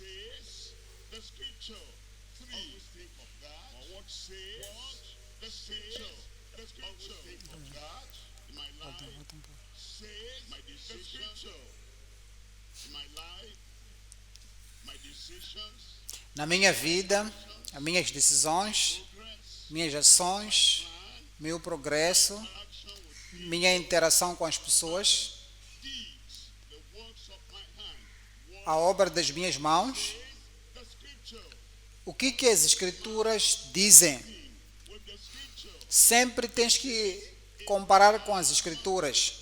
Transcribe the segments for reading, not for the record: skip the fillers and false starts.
says the scripture? Always think of that. Or what says the scripture? The scripture. Always think of that in my life. Says my decisions. In my life, my decisions. Na minha vida, as minhas decisões, minhas ações, meu progresso, minha interação com as pessoas, a obra das minhas mãos, o que as escrituras dizem. Sempre tens que comparar com as escrituras.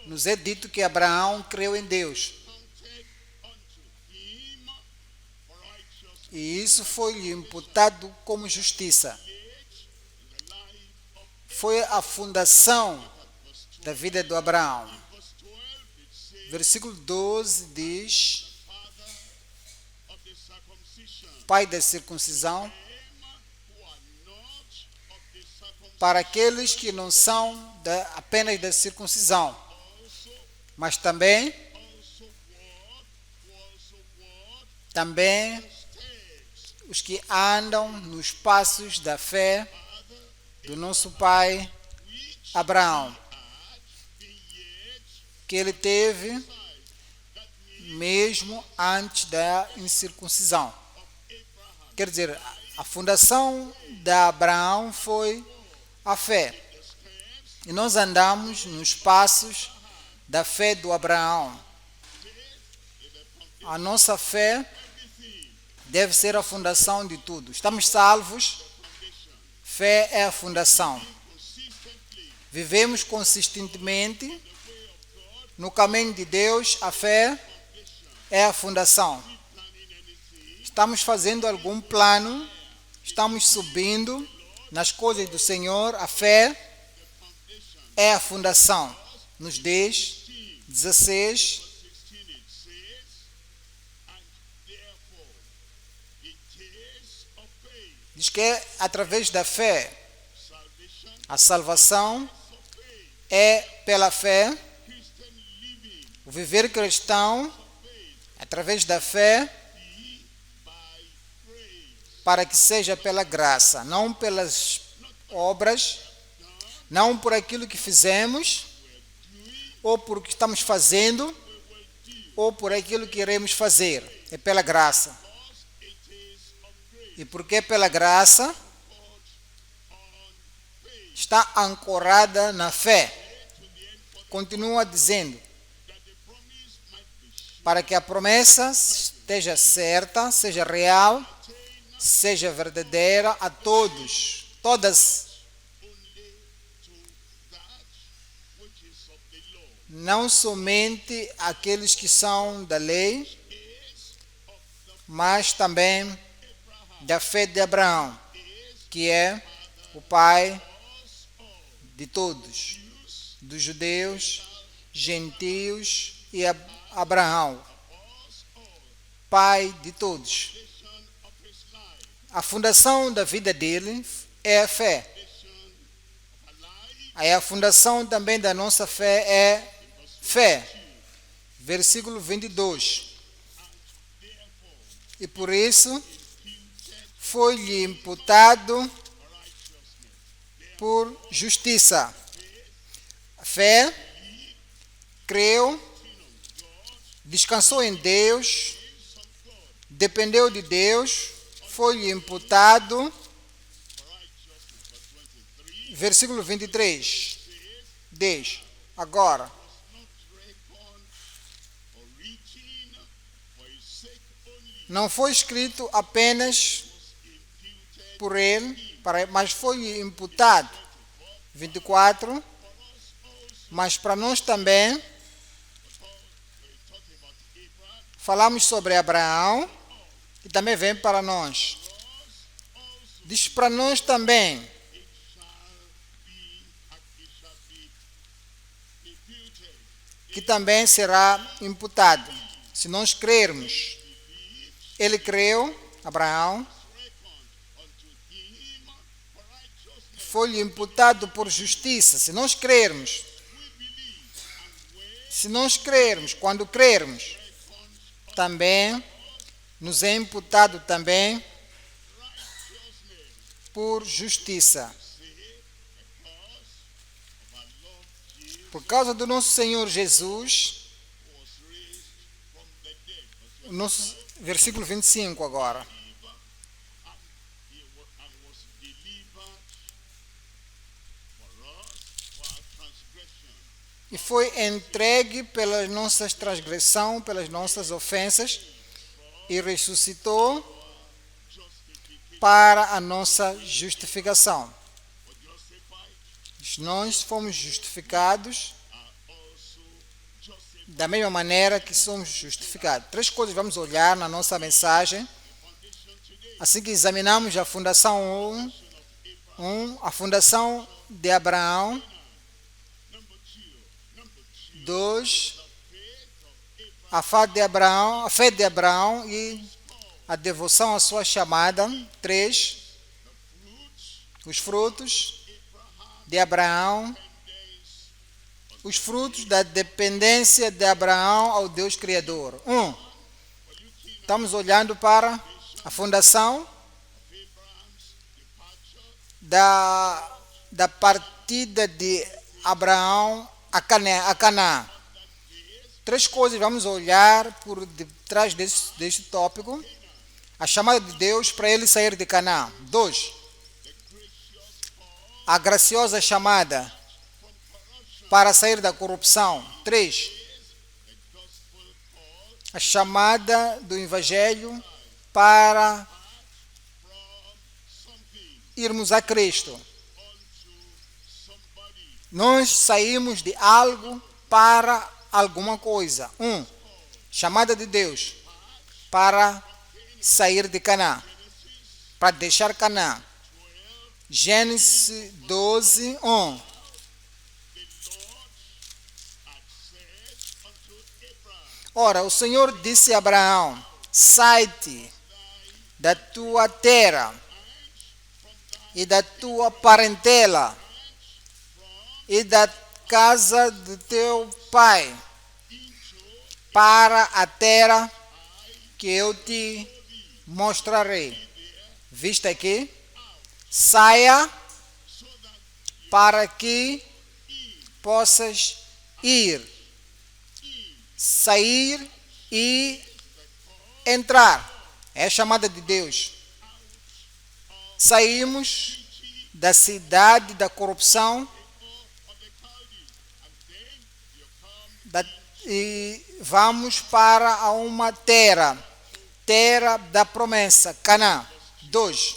Nos é dito que Abraão creu em Deus. E isso foi-lhe imputado como justiça. Foi a fundação da vida de Abraão. Versículo 12 diz: pai da circuncisão, para aqueles que não são apenas da circuncisão, mas também os que andam nos passos da fé do nosso pai Abraão, que ele teve mesmo antes da incircuncisão. Quer dizer, a fundação de Abraão foi a fé. E nós andamos nos passos da fé do Abraão. A nossa fé deve ser a fundação de tudo. Estamos salvos, fé é a fundação. Vivemos consistentemente no caminho de Deus, a fé é a fundação. Estamos fazendo algum plano, estamos subindo nas coisas do Senhor, a fé é a fundação. Nos 10, 16, diz que é através da fé. A salvação é pela fé. O viver cristão, através da fé, para que seja pela graça, não pelas obras, não por aquilo que fizemos, ou por o que estamos fazendo, ou por aquilo que iremos fazer. É pela graça. E porque é pela graça, está ancorada na fé. Continua dizendo, para que a promessa esteja certa, seja real, seja verdadeira a todos, todas, não somente aqueles que são da lei, mas também da fé de Abraão, que é o pai de todos, dos judeus, gentios e Abraão, pai de todos. A fundação da vida dele é a fé. Aí a fundação também da nossa fé é fé. Versículo 22. E por isso foi-lhe imputado por justiça. A fé, creu, descansou em Deus, dependeu de Deus, foi-lhe imputado. Versículo 23. Diz, agora, não foi escrito apenas por ele, mas foi imputado. 24. Mas para nós também, falamos sobre Abraão, que também vem para nós. Diz para nós também, que também será imputado. Se nós crermos, ele creu, Abraão, foi-lhe imputado por justiça. Se nós crermos, quando crermos, também nos é imputado também righteousness. por justiça. Say, because of our Lord Jesus Por causa do nosso Senhor Jesus, who was raised from the dead. o nosso versículo 25 agora. And was delivered for us, for our transgression. E foi entregue pelas nossas transgressões, pelas nossas ofensas, e ressuscitou Justification. para a nossa justificação. For justified Nós fomos justificados are also justified. da mesma maneira que somos justificados. Três coisas vamos olhar na nossa mensagem. Foundation today. Assim que examinamos a fundação 1, a fundação de Abraão, Number two, 2, faith of a Abraham. fé de Abraão e a devoção à sua chamada. 3, Fruits, os frutos de Abraão, os frutos da dependência de Abraão ao Deus Criador. estamos olhando para a fundação Abraham's departure, da partida de Abraão a Canaã. Três coisas vamos olhar por detrás deste tópico. A chamada de Deus para ele sair de Canaã. 2, a graciosa chamada para sair da corrupção. 3, a chamada do Evangelho para irmos a Cristo. somebody. Nós saímos de algo para alguma coisa. chamada de Deus para sair de Canaã, para deixar Canaã. Gênesis 12, 1. The Lord had said unto Abraham, Ora, o Senhor disse a Abraão: sai-te da tua terra e da tua parentela e da casa do teu pai para a terra que eu te mostrarei. Viste aqui? Saia para que possas ir, sair e entrar. É a chamada de Deus. Saímos da cidade da corrupção e vamos para uma terra da promessa, Canaã. 2.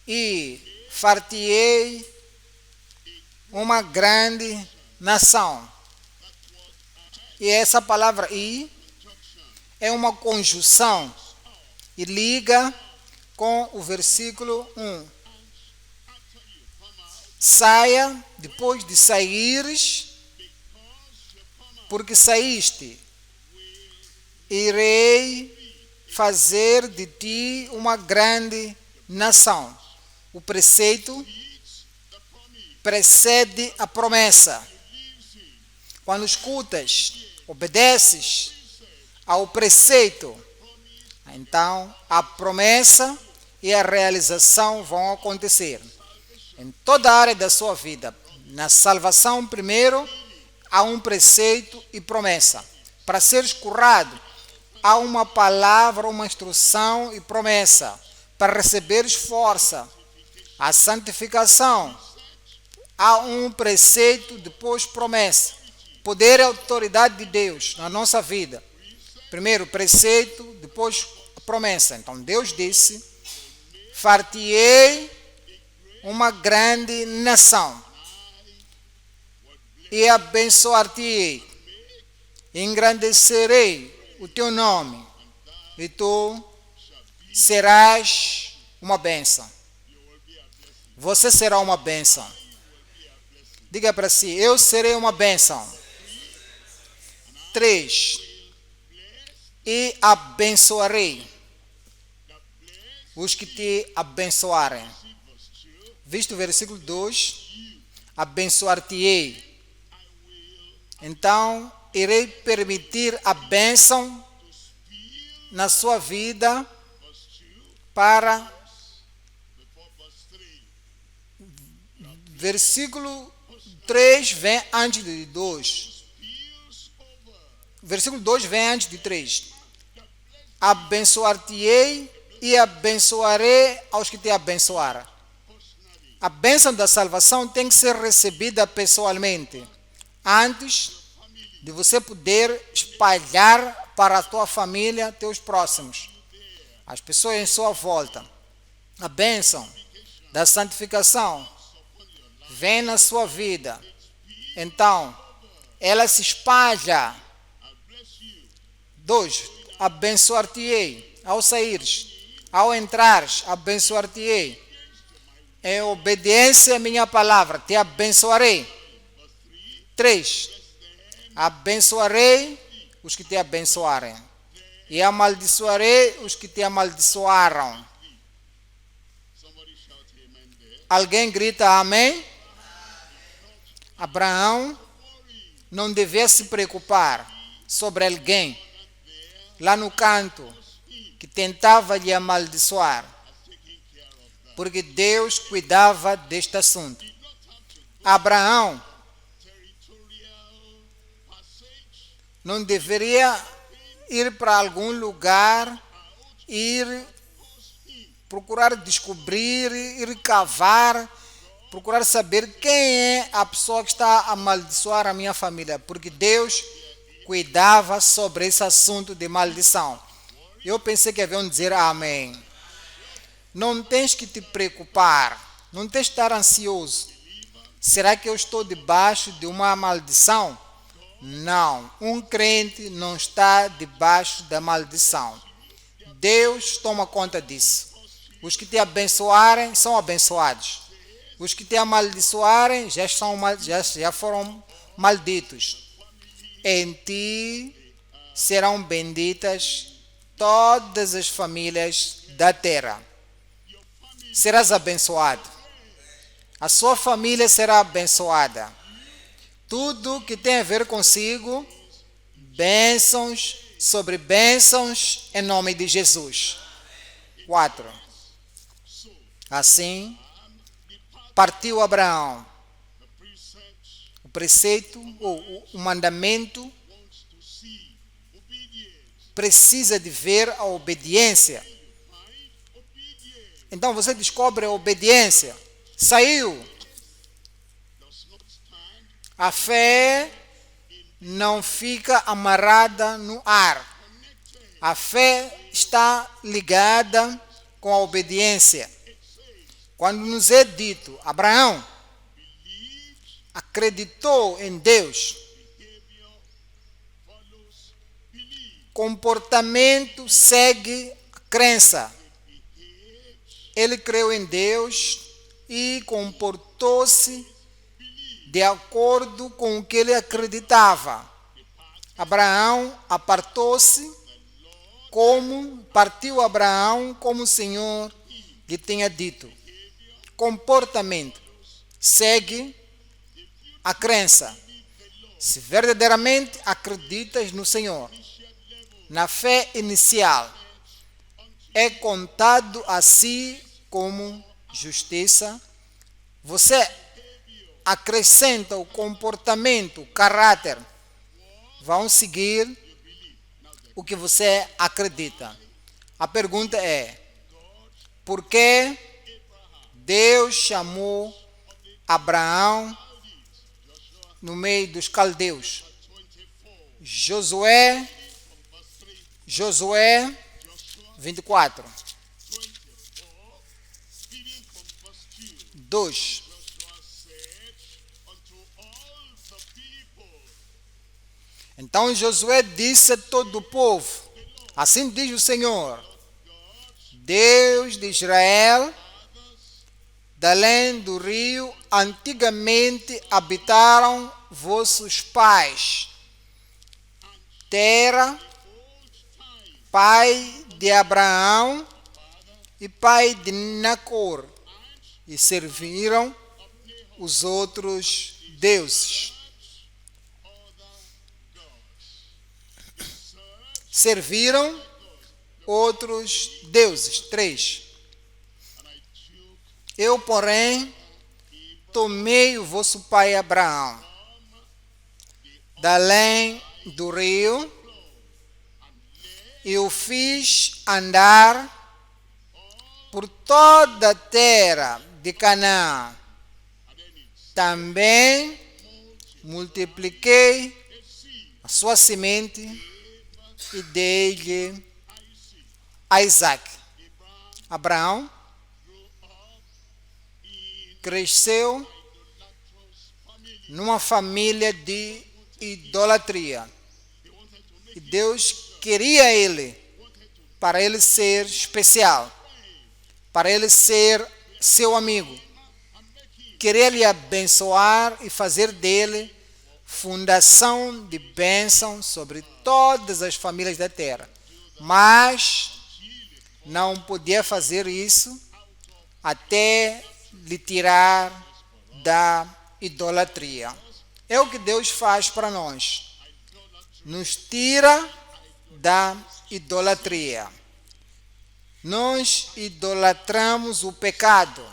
E far-te-ei uma grande nação. E essa palavra "e" é uma conjunção e liga com o versículo 1. Saia, depois de saíres, porque saíste, irei fazer de ti uma grande nação. O preceito precede a promessa. Quando escutas, obedeces ao preceito, então a promessa e a realização vão acontecer. Em toda a área da sua vida, na salvação primeiro, há um preceito e promessa. Para seres curado, há uma palavra, uma instrução e promessa. Para receberes força, a santificação, há um preceito, depois promessa. Poder e autoridade de Deus na nossa vida. Primeiro preceito, depois promessa. Então Deus disse: far-te-ei uma grande nação e abençoar-te-ei, engrandecerei o teu nome e tu serás uma bênção. Você será uma bênção. Diga para si: eu serei uma bênção. 3. E abençoarei os que te abençoarem. Visto o versículo 2, abençoar-te-ei. Então, irei permitir a bênção na sua vida verse 2, para before verse 3. versículo 3 vem antes de 2. Spills over. Versículo 2 vem antes de 3. Abençoar-te-ei e abençoarei aos que te abençoarem. Personally, A bênção da salvação tem que ser recebida pessoalmente, antes de você poder espalhar para a tua família, teus próximos, as pessoas em sua volta. A bênção da santificação vem na sua vida. Então, ela se espalha. I bless you. 2. Abençoar-te-ei ao saíres, ao entrares, abençoar-te-ei. Em obediência à minha palavra, te abençoarei. 3. Abençoarei os que te abençoarem, e amaldiçoarei os que te amaldiçoaram. Somebody shout amen there. Alguém grita amém? Abraão não devia se preocupar sobre alguém lá no canto que tentava lhe amaldiçoar, Taking care of that. porque Deus cuidava deste assunto. Abraão Territorial passage. não deveria ir para algum lugar, ir procurar descobrir, ir cavar, procurar saber quem é a pessoa que está a amaldiçoar a minha família, porque Deus cuidava sobre esse assunto de maldição. Eu pensei que haviam dizer amém. Não tens que te preocupar, não tens que estar ansioso. Será que eu estou debaixo de uma maldição? Não, um crente não está debaixo da maldição. Deus toma conta disso. Os que te abençoarem são abençoados. Os que te amaldiçoarem já foram malditos. Em ti serão benditas todas as famílias da terra. Serás abençoado. A sua família será abençoada. Tudo que tem a ver consigo, bênçãos sobre bênçãos em nome de Jesus. 4. Assim, partiu Abraão. The precept O preceito, ou o mandamento, wants to see obedience. precisa de ver a obediência. Find obedience. Então você descobre a obediência. Saiu. Does not stand A fé não fica amarrada no ar. A fé está ligada com a obediência. Quando nos é dito, Abraão acreditou em Deus, behavior follows belief. comportamento segue a crença. Ele creu em Deus e comportou-se de acordo com o que ele acreditava. Abraão apartou-se partiu Abraão como o Senhor lhe tinha dito. Comportamento segue a crença. Se verdadeiramente acreditas no Senhor, na fé inicial, é contado a si como justiça. Você acrescenta o comportamento, o caráter, vão seguir o que você acredita. A pergunta é: por que Deus chamou Abraão no meio dos caldeus? Josué 24. 2. Joshua said unto all the people, Então Josué disse a todo o povo: assim diz o Senhor, Deus de Israel, da além do rio, antigamente habitaram vossos pais. Tera, pai de Abraão e pai de Nacor, e serviram os outros deuses. Serviram outros deuses. 3. Eu, porém, tomei o vosso pai Abraão da além do rio e o fiz andar por toda a terra de Canaã. Também multipliquei a sua semente e dei-lhe a Isaac. Abraão cresceu numa família de idolatria. E Deus queria ele, para ele ser especial, para ele ser seu amigo. Queria lhe abençoar e fazer dele fundação de bênção sobre todas as famílias da terra. Mas não podia fazer isso até lhe tirar da idolatria. É o que Deus faz para nós. Nos tira da idolatria. Nós idolatramos o pecado.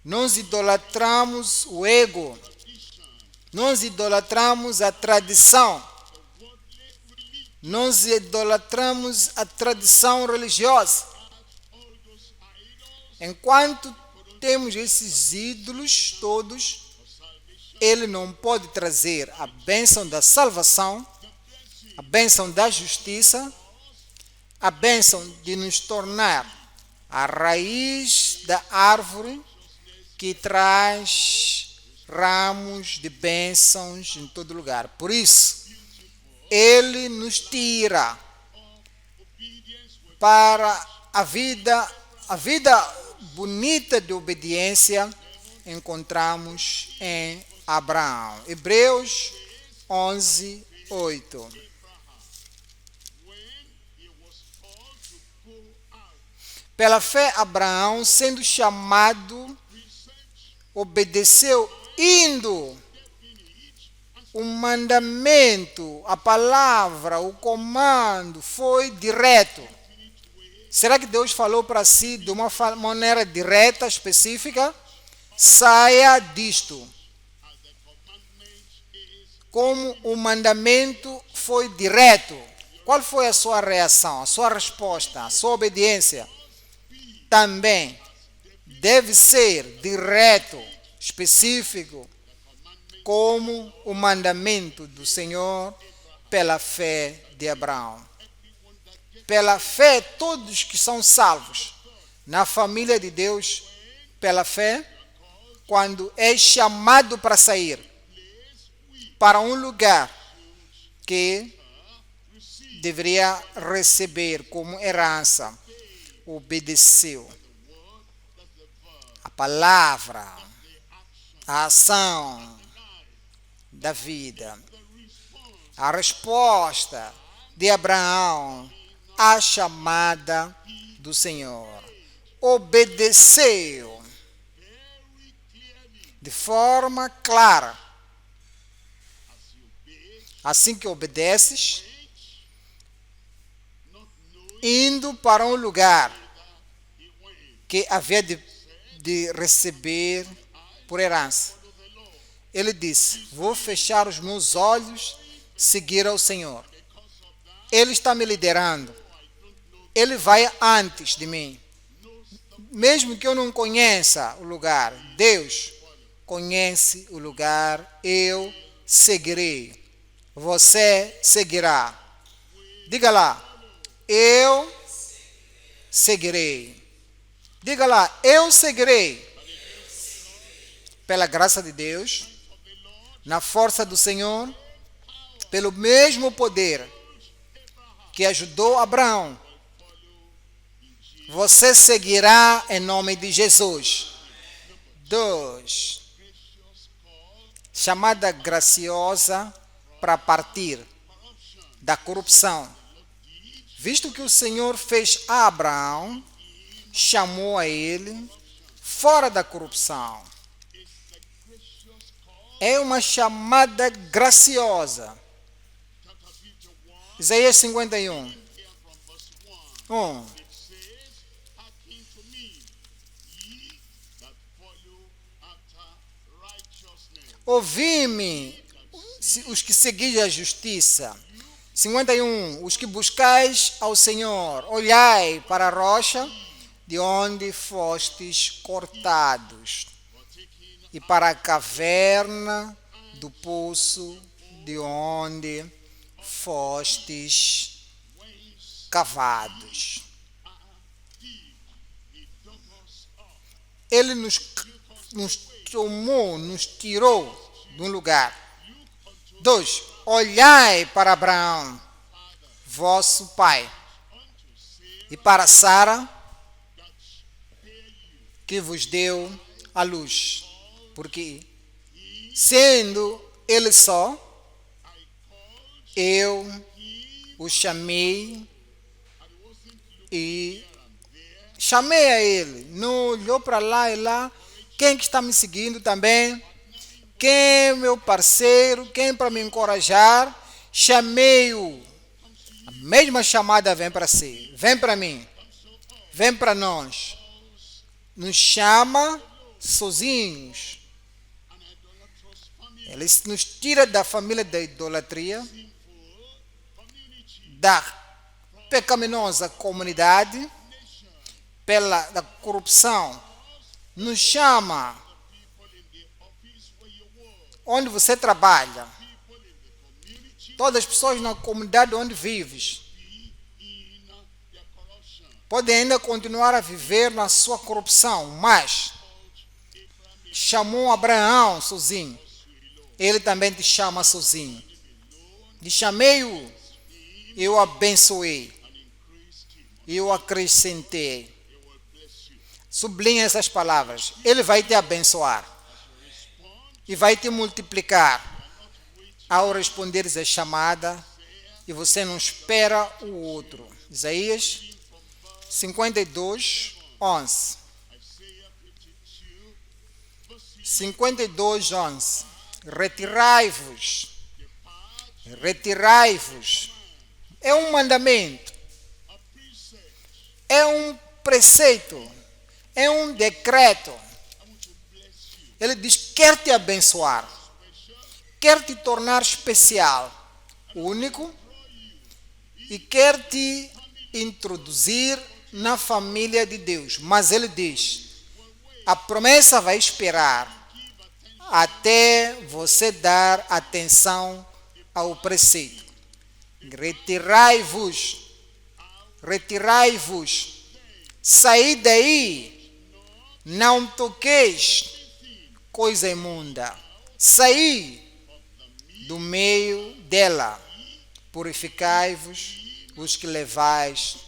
Nós idolatramos o ego. Nós idolatramos a tradição. Nós idolatramos a tradição religiosa. Enquanto temos esses ídolos todos, ele não pode trazer a bênção da salvação, a bênção da justiça, a bênção de nos tornar a raiz da árvore que traz ramos de bênçãos em todo lugar. Por isso, ele nos tira para a vida bonita de obediência, encontramos em Abraão. Hebreus 11, 8. Pela fé, Abraão, sendo chamado, obedeceu, indo o mandamento, a palavra, o comando foi direto. Será que Deus falou para si de uma maneira direta, específica? Saia disto. Como o mandamento foi direto, qual foi a sua reação, a sua resposta, a sua obediência? Também deve ser direto, específico, como o mandamento do Senhor pela fé de Abraão. Pela fé, todos que são salvos na família de Deus, pela fé, quando é chamado para sair para um lugar que deveria receber como herança, obedeceu a palavra, a ação da vida, a resposta de Abraão à chamada do Senhor. Obedeceu de forma clara. Assim que obedeces, indo para um lugar que havia de receber por herança. Ele disse: vou fechar os meus olhos, seguir ao Senhor. Ele está me liderando. Ele vai antes de mim. Mesmo que eu não conheça o lugar, Deus conhece o lugar, eu seguirei. Você seguirá. Diga lá, eu seguirei. Diga lá, eu seguirei. Pela graça de Deus, na força do Senhor, pelo mesmo poder que ajudou Abraão, você seguirá em nome de Jesus. 2. Chamada graciosa para partir da corrupção. Visto que o Senhor fez a Abraão, chamou a ele fora da corrupção. É uma chamada graciosa. Isaías 51. It says, hearken to me, ye that follow after righteousness. Ouvi-me, os que seguis a justiça. 51. Os que buscais ao Senhor, olhai para a rocha de onde fostes cortados, e para a caverna do poço de onde fostes cavados. Ele nos tomou, nos tirou de um lugar. 2. Olhai para Abraão, vosso pai, e para Sara, que vos deu a luz, porque, sendo ele só, eu o chamei e chamei a ele. Não olhou para lá e lá. Quem que está me seguindo também? Quem é meu parceiro? Quem para me encorajar? Chamei-o. A mesma chamada vem para si. Vem para mim. Vem para nós. Nos chama sozinhos. Ele nos tira da família da idolatria, da pecaminosa comunidade, da corrupção. Nos chama onde você trabalha, todas as pessoas na comunidade onde vives podem ainda continuar a viver na sua corrupção, mas chamou Abraão sozinho, ele também te chama sozinho. E chamei-o, eu abençoei, eu acrescentei. Sublinha essas palavras. Ele vai te abençoar e vai te multiplicar ao responderes a chamada e você não espera o outro. Isaías 52, 11. 52, 11. Retirai-vos. Retirai-vos. É um mandamento. É um preceito. É um decreto. Ele diz: quer te abençoar, quer te tornar especial, único, e quer te introduzir na família de Deus. Mas ele diz: a promessa vai esperar até você dar atenção ao preceito. Retirai-vos, retirai-vos, saí daí, não toqueis coisa imunda, saí do meio dela, purificai-vos os que levais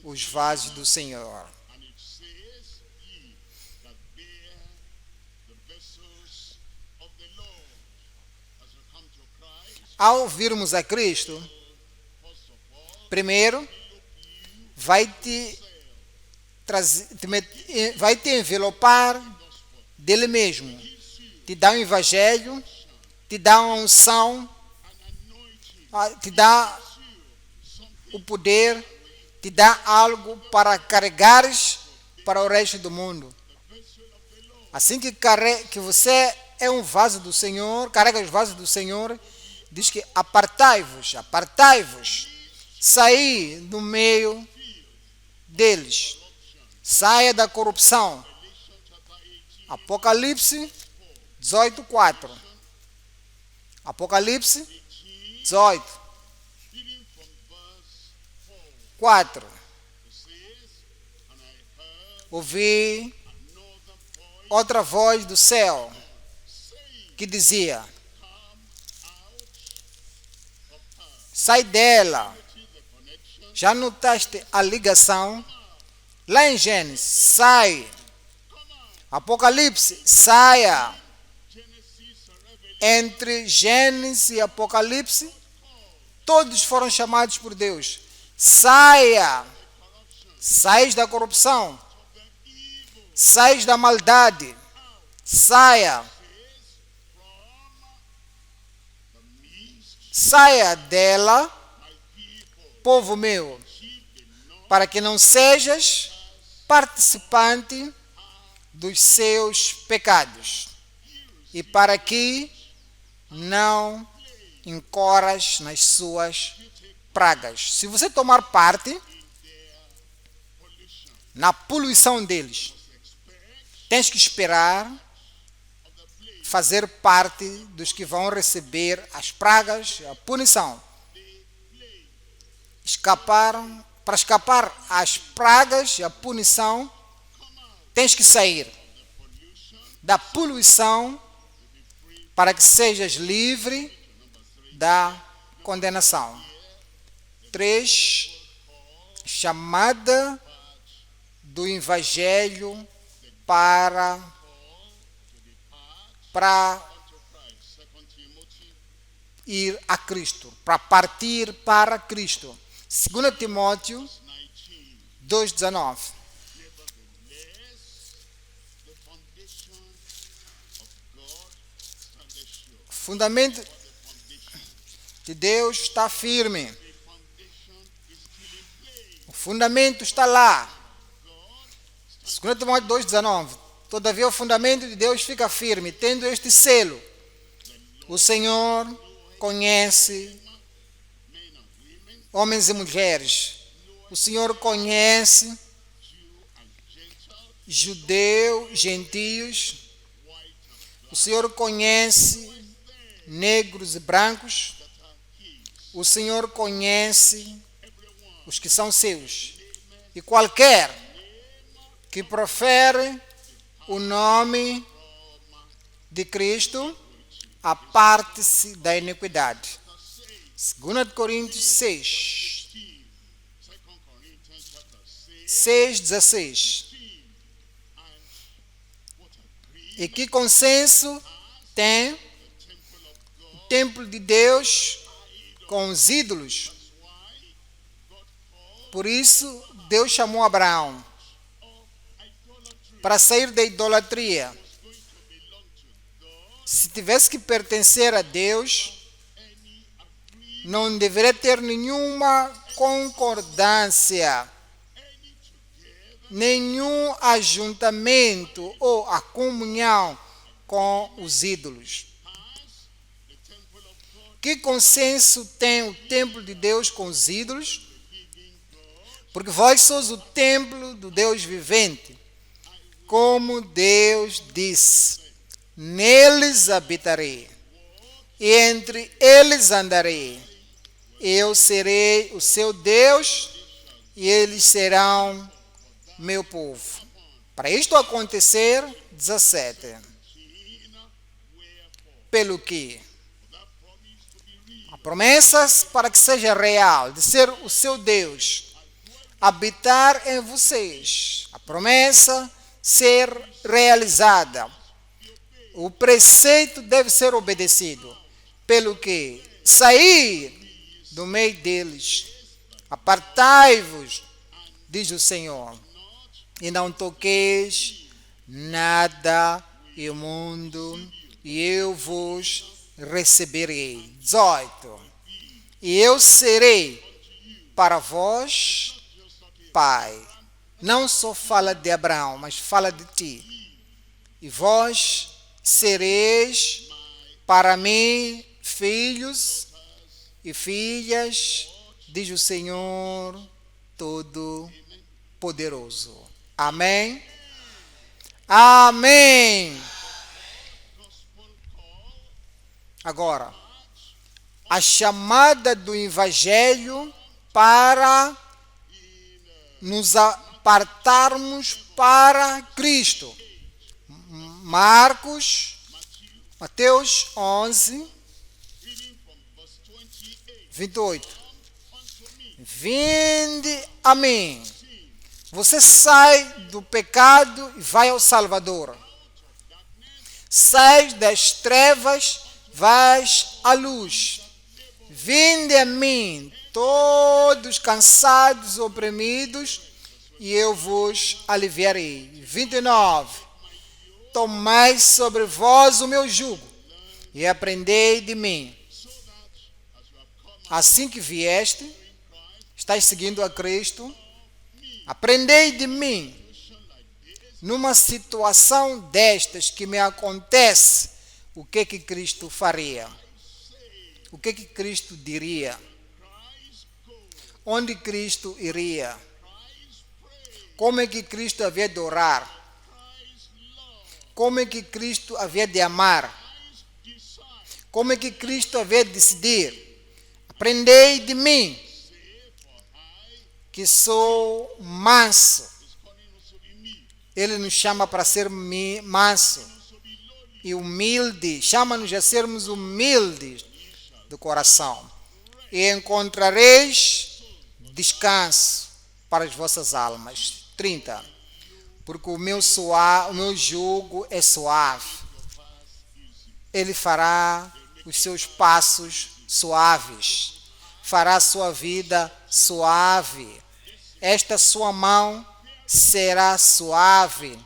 os vasos do Senhor. Ao virmos a Cristo, primeiro vai te envelopar dele mesmo, te dá um evangelho, te dá uma unção, te dá o poder, te dá algo para carregares para o resto do mundo. Assim que você é um vaso do Senhor, carrega os vasos do Senhor, diz que apartai-vos, apartai-vos, saí do meio deles, saia da corrupção. Apocalipse 18:4. Apocalipse 18:4. Ouvi outra voz do céu que dizia: sai dela. Já notaste a ligação? Lá em Gênesis, sai. Apocalipse, saia. Entre Gênesis e Apocalipse, todos foram chamados por Deus. Saia. Sais da corrupção. Sais da maldade. Saia. Saia dela, povo meu, para que não sejas participante dos seus pecados e para que não incorras nas suas pragas. Se você tomar parte na poluição deles, tens que esperar fazer parte dos que vão receber as pragas, a punição. Para escapar às pragas e à punição, tens que sair da poluição para que sejas livre da condenação. 3. Chamada do Evangelho para ir a Cristo, para partir para Cristo. 2 Timóteo 2,19. O fundamento de Deus está firme. O fundamento está lá. 2 Timóteo 2,19. Todavia o fundamento de Deus fica firme, tendo este selo. O Senhor conhece homens e mulheres. O Senhor conhece judeus, gentios. O Senhor conhece negros e brancos. O Senhor conhece os que são seus. E qualquer que profere o nome de Cristo aparte-se da iniquidade. 2 Coríntios 6:16. E que consenso tem o templo de Deus com os ídolos? Por isso, Deus chamou Abraão para sair da idolatria. Se tivesse que pertencer a Deus, não deveria ter nenhuma concordância, nenhum ajuntamento ou a comunhão com os ídolos. Que consenso tem o templo de Deus com os ídolos? Porque vós sois o templo do Deus vivente. Como Deus disse, neles habitarei, e entre eles andarei. Eu serei o seu Deus, e eles serão meu povo. Para isto acontecer, 17. Pelo que a promessa para que seja real, de ser o seu Deus, habitar em vocês, a promessa ser realizada, o preceito deve ser obedecido. Pelo que sair do meio deles, apartai-vos, diz o Senhor, e não toqueis nada imundo, e eu vos receberei. 18. E eu serei para vós pai. Não só fala de Abraão, mas fala de ti. E vós sereis para mim filhos e filhas, diz o Senhor Todo-Poderoso. Amém? Amém. Agora, a chamada do Evangelho para nos apartarmos para Cristo. Mateus 11, 28. Vinde a mim. Você sai do pecado e vai ao Salvador. Sai das trevas, vais à luz. Vinde a mim, todos cansados, oprimidos, e eu vos aliviarei. 29. Tomai sobre vós o meu jugo, e aprendei de mim. Assim que vieste, estás seguindo a Cristo, Aprendei de mim. Numa situação destas que me acontece, o que Cristo faria? O que Cristo diria? Onde Cristo iria? Como é que Cristo havia de orar? Como é que Cristo havia de amar? Como é que Cristo havia de decidir? Aprendei de mim, que sou manso. Ele nos chama para ser manso e humilde. Chama-nos a sermos humildes do coração. E encontrareis descanso para as vossas almas. 30. Porque o meu jugo é suave. Ele fará os seus passos suaves. Fará a sua vida suave. Esta sua mão será suave.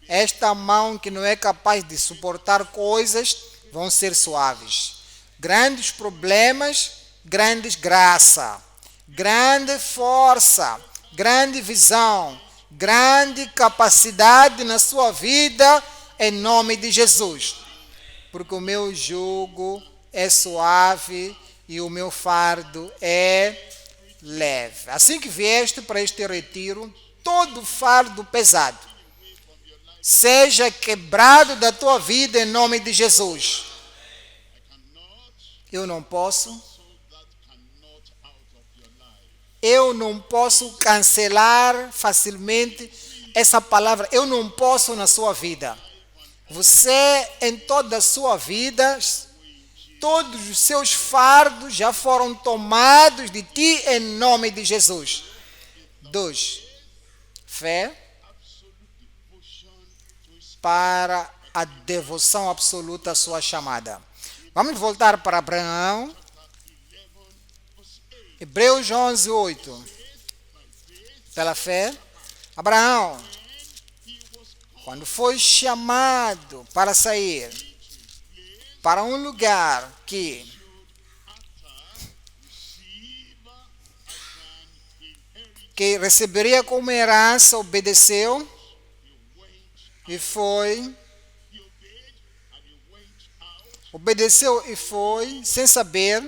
Esta mão que não é capaz de suportar coisas vão ser suaves. Grandes problemas, grandes graça, grande força, grande visão, grande capacidade na sua vida, em nome de Jesus. Porque o meu jugo é suave e o meu fardo é leve. Assim que vieste para este retiro, todo fardo pesado seja quebrado da tua vida em nome de Jesus. Eu não posso cancelar facilmente essa palavra. Eu não posso na sua vida. Você, em toda a sua vida, todos os seus fardos já foram tomados de ti em nome de Jesus. 2. Fé para a devoção absoluta à sua chamada. Vamos voltar para Abraão. Hebreus 11, 8. Pela fé, Abraão, quando foi chamado para sair para um lugar que receberia como herança, obedeceu e foi. Obedeceu e foi, sem saber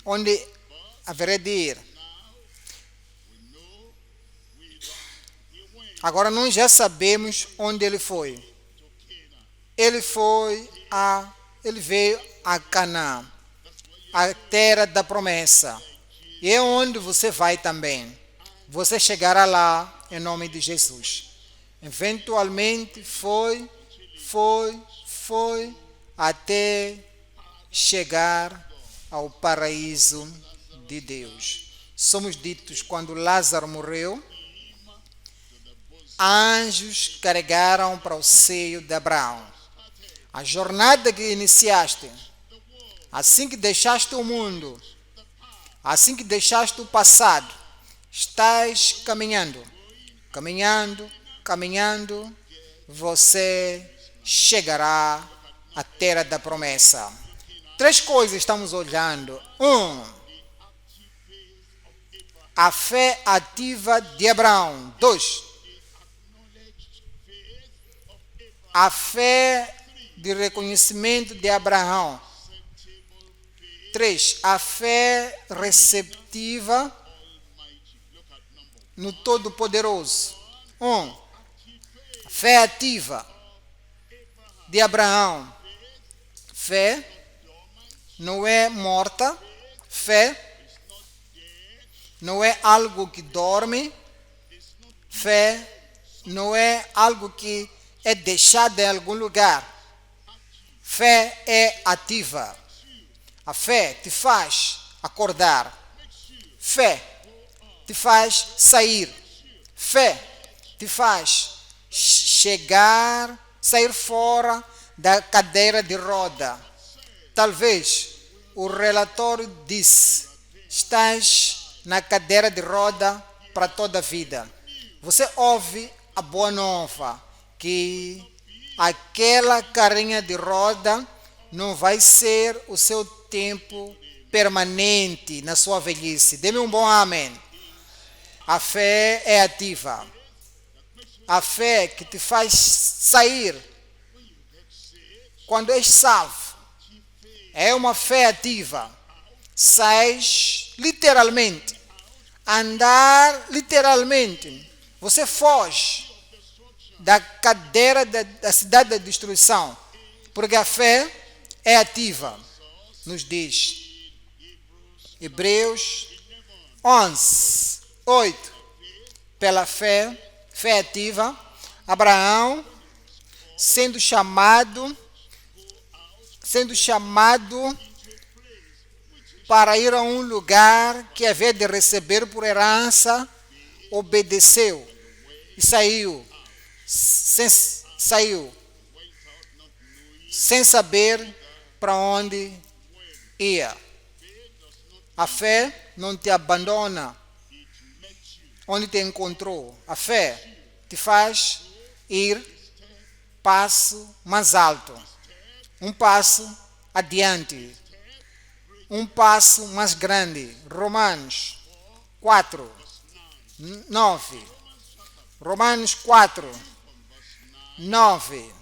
onde haveria de ir. Agora nós já sabemos onde ele foi. Ele veio a Canaã, a terra da promessa. E é onde você vai também. Você chegará lá em nome de Jesus. Eventualmente foi até chegar ao paraíso de Deus. Somos ditos, quando Lázaro morreu, anjos carregaram para o seio de Abraão. A jornada que iniciaste, assim que deixaste o mundo, assim que deixaste o passado, estás caminhando, você chegará à terra da promessa. 3 coisas estamos olhando. 1. A fé ativa de Abraão. 2. A fé de reconhecimento de Abraão. 3. A fé receptiva no Todo-Poderoso. 1. A fé ativa de Abraão. Fé não é morta. Fé não é algo que dorme. Fé não é algo que é deixado em algum lugar. Fé é ativa. A fé te faz acordar. Fé te faz sair. Fé te faz sair fora da cadeira de roda. Talvez o relatório disse: estás na cadeira de roda para toda a vida. Você ouve a boa nova, que aquela carinha de roda não vai ser o seu tempo permanente na sua velhice. Dê-me um bom amém. A fé é ativa. A fé que te faz sair quando és salvo. É uma fé ativa. Sais literalmente. Andar literalmente. Você foge da cadeira da cidade da destruição. Porque a fé é ativa. Nos diz Hebreus 11, 8. Pela fé ativa, Abraão, sendo chamado para ir a um lugar que havia de receber por herança, obedeceu e saiu sem saber para onde ia. A fé não te abandona onde te encontrou. A fé te faz ir passo mais alto, um passo adiante, um passo mais grande. Romanos 4, 9. Romanos 4, 9.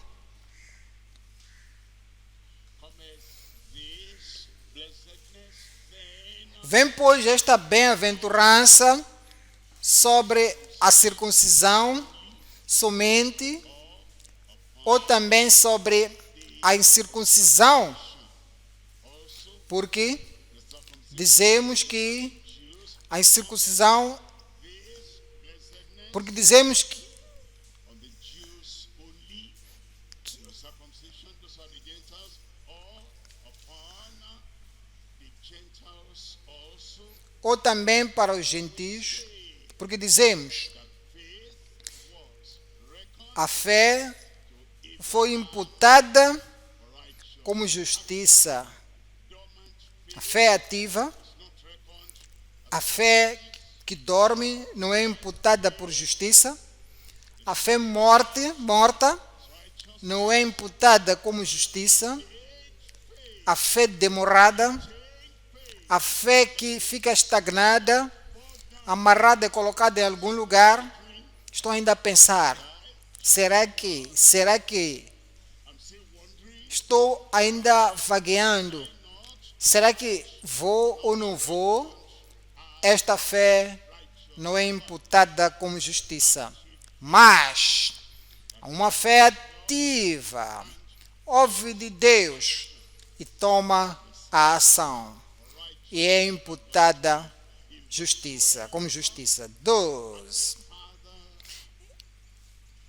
Vem, pois, esta bem-aventurança sobre a circuncisão somente, ou também sobre a incircuncisão, porque dizemos que a incircuncisão, porque dizemos que on the Jews only, the circumcision, those are the Gentiles, or upon the Gentiles also, ou também para os gentios, porque dizemos a fé foi imputada como justiça. A fé ativa, a fé que dorme não é imputada por justiça. A fé morta não é imputada como justiça. A fé demorada, a fé que fica estagnada, amarrada e colocada em algum lugar. Estou ainda a pensar, será que estou ainda vagueando? Será que vou ou não vou? Esta fé não é imputada como justiça. Mas uma fé ativa, ouve de Deus e toma a ação. E é imputada justiça, como justiça. 12.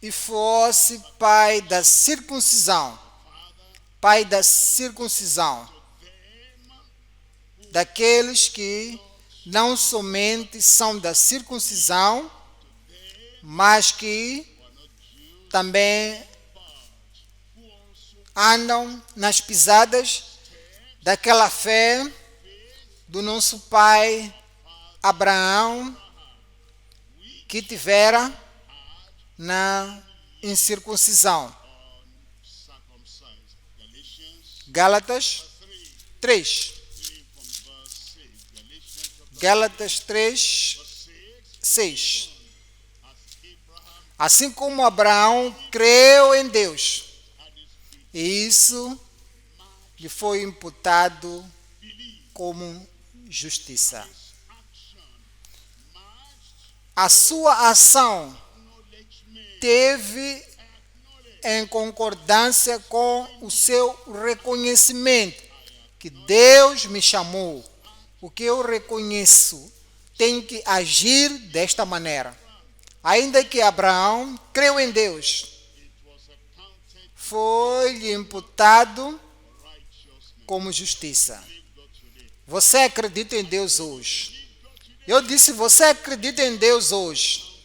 E fosse pai da circuncisão, daqueles que não somente são da circuncisão, mas que também andam nas pisadas daquela fé do nosso pai Abraão, que tivera na incircuncisão. Gálatas 3. Gálatas 3, 6. Assim como Abraão creu em Deus, e isso lhe foi imputado como justiça. A sua ação teve em concordância com o seu reconhecimento que Deus me chamou. O que eu reconheço tem que agir desta maneira. Ainda que Abraão creu em Deus, foi-lhe imputado como justiça. Você acredita em Deus hoje? Eu disse, você acredita em Deus hoje?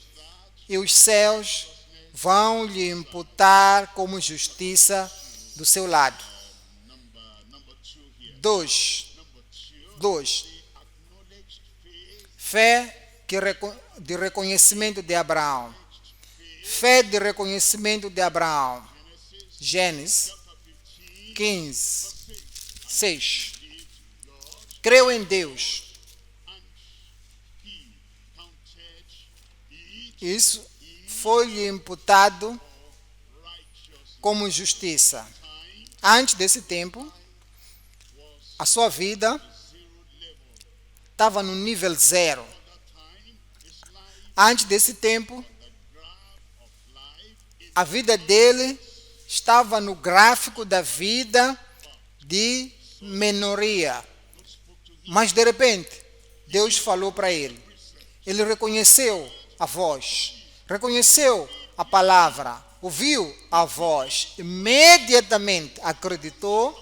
E os céus vão lhe imputar como justiça do seu lado. 2. Fé de reconhecimento de Abraão. Fé de reconhecimento de Abraão. Gênesis 15, 6. Creu em Deus isso foi-lhe imputado como justiça. Antes desse tempo, a sua vida estava no nível 0. Antes desse tempo, a vida dele estava no gráfico da vida de minoria. Mas de repente, Deus falou para ele. Ele reconheceu a voz, reconheceu a palavra, ouviu a voz, imediatamente acreditou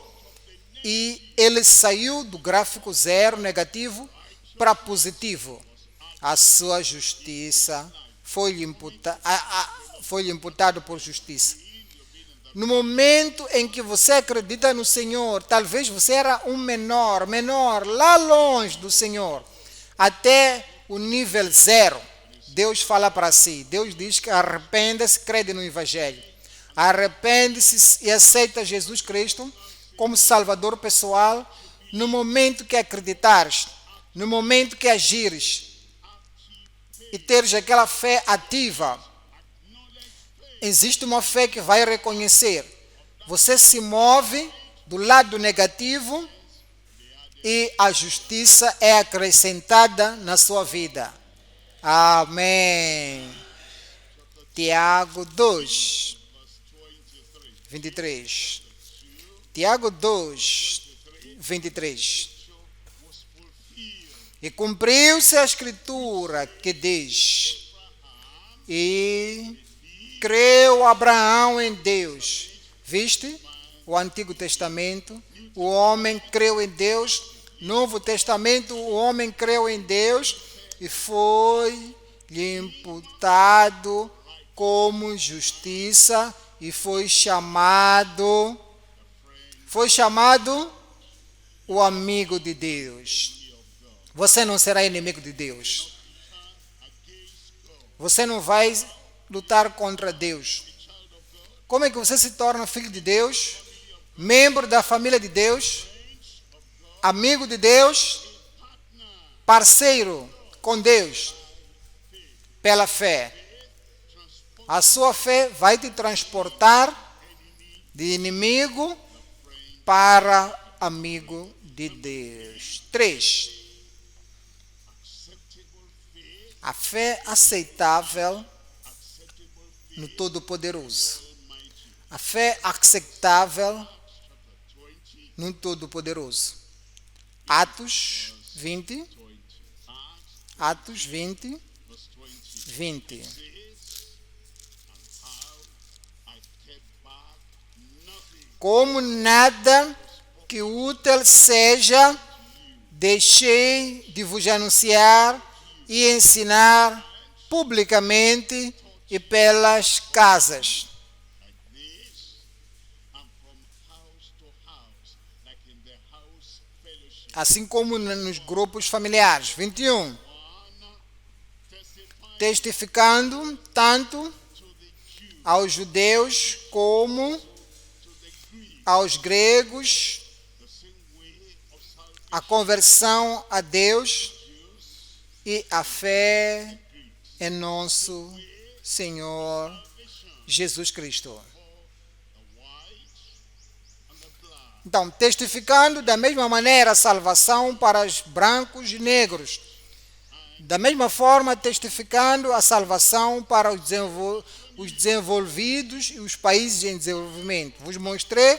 e ele saiu do gráfico 0, negativo, para positivo. A sua justiça foi-lhe imputado por justiça. No momento em que você acredita no Senhor, talvez você era um menor, lá longe do Senhor, até o nível 0. Deus fala para si, Deus diz que arrependa-se, crede no Evangelho. Arrepende-se e aceita Jesus Cristo como Salvador pessoal. No momento que acreditares, no momento que agires e teres aquela fé ativa, existe uma fé que vai reconhecer. Você se move do lado negativo e a justiça é acrescentada na sua vida. Amém. Tiago 2, 23. Tiago 2, 23. E cumpriu-se a escritura que diz: e creu Abraão em Deus. Viste? O Antigo Testamento, o homem creu em Deus. Novo Testamento, o homem creu em Deus e foi-lhe imputado como justiça e foi chamado o amigo de Deus. Você não será inimigo de Deus. Você não vai lutar contra Deus. Como é que você se torna filho de Deus? Membro da família de Deus? Amigo de Deus? Parceiro com Deus? Pela fé. A sua fé vai te transportar de inimigo para amigo de Deus. 3. A fé aceitável no Todo-Poderoso. A fé aceitável no Todo-Poderoso. Atos 20. Atos 20. 20. Como nada que útil seja, deixei de vos anunciar e ensinar publicamente e pelas casas. Assim como nos grupos familiares. 21. Testificando tanto aos judeus como aos gregos a conversão a Deus e a fé em nosso Senhor Jesus Cristo. Então, testificando da mesma maneira a salvação para os brancos e negros. Da mesma forma, testificando a salvação para os desenvolvidos e os países em desenvolvimento. Vos mostrei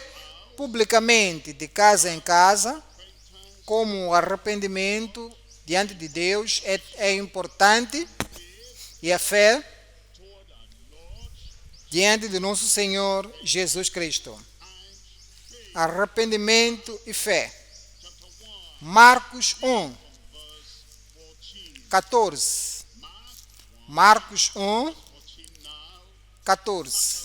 publicamente, de casa em casa, como o arrependimento diante de Deus é importante e a fé diante de nosso Senhor Jesus Cristo. Arrependimento e fé. Marcos 1, 14. Marcos 1, 14.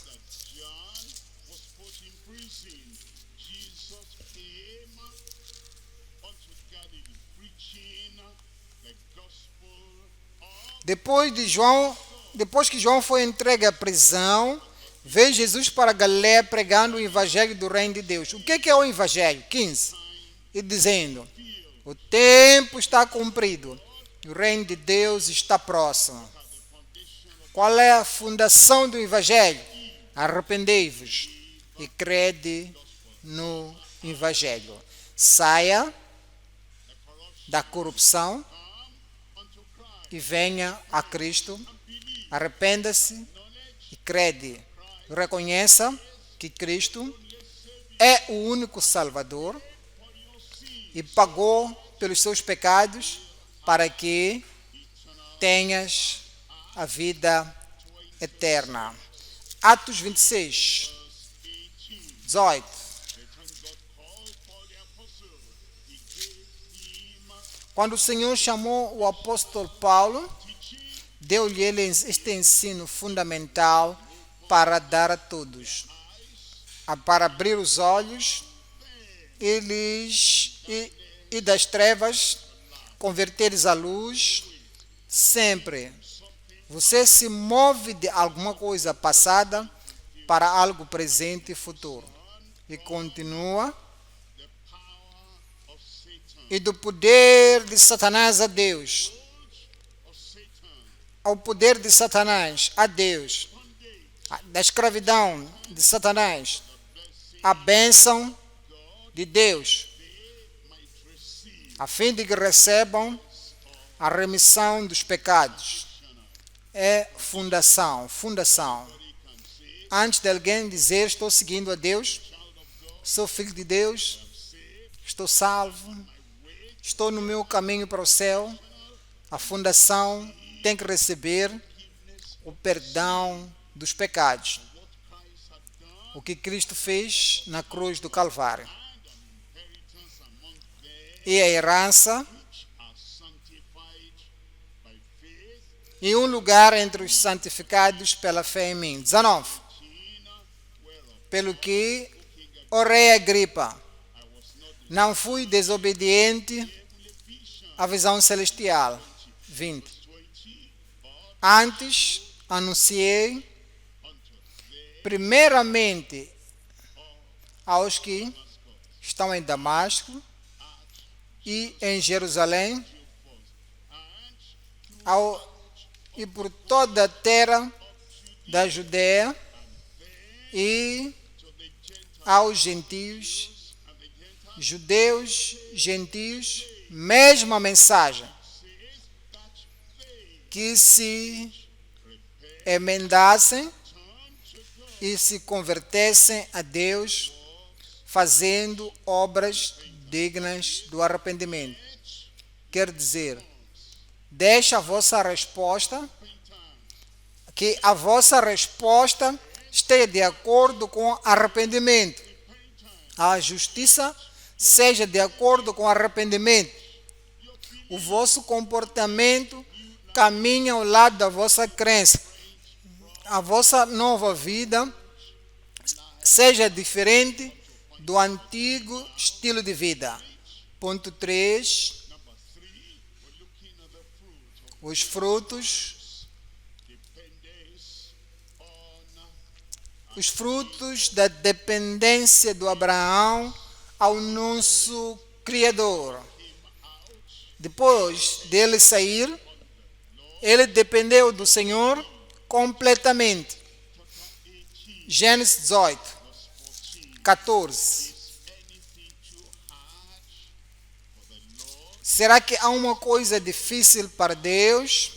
Depois que João foi entregue à prisão, veio Jesus para Galiléia pregando o evangelho do reino de Deus. O que é o evangelho? 15. E dizendo: o tempo está cumprido, o reino de Deus está próximo. Qual é a fundação do Evangelho? Arrependei-vos e crede no Evangelho. Saia da corrupção e venha a Cristo. Arrependa-se e crede. Reconheça que Cristo é o único Salvador e pagou pelos seus pecados para que tenhas a vida eterna. Atos 26, 18. Quando o Senhor chamou o apóstolo Paulo, deu-lhe ele este ensino fundamental para dar a todos, para abrir os olhos e das trevas converter-lhes à luz. Sempre você se move de alguma coisa passada para algo presente e futuro e continua. E do poder de Satanás a Deus, ao poder de Satanás a Deus, da escravidão de Satanás, a bênção de Deus, a fim de que recebam a remissão dos pecados. É fundação. Antes de alguém dizer estou seguindo a Deus, sou filho de Deus, estou salvo, estou no meu caminho para o céu, a fundação tem que receber o perdão dos pecados. O que Cristo fez na cruz do Calvário. E a herança e um lugar entre os santificados pela fé em mim. 19. Pelo que, ó rei Agripa, não fui desobediente à visão celestial. 20. Antes, anunciei primeiramente aos que estão em Damasco e em Jerusalém e por toda a terra da Judeia e aos gentios, judeus, gentios, mesma mensagem, que se emendassem e se convertessem a Deus, fazendo obras dignas do arrependimento. Quer dizer, deixa a vossa resposta, que a vossa resposta esteja de acordo com arrependimento. A justiça seja de acordo com arrependimento. O vosso comportamento caminha ao lado da vossa crença. A vossa nova vida seja diferente do antigo estilo de vida. Ponto 3. Os frutos da dependência do Abraão ao nosso Criador. Depois dele sair, ele dependeu do Senhor completamente. Gênesis 18, 14. Será que há uma coisa difícil para Deus?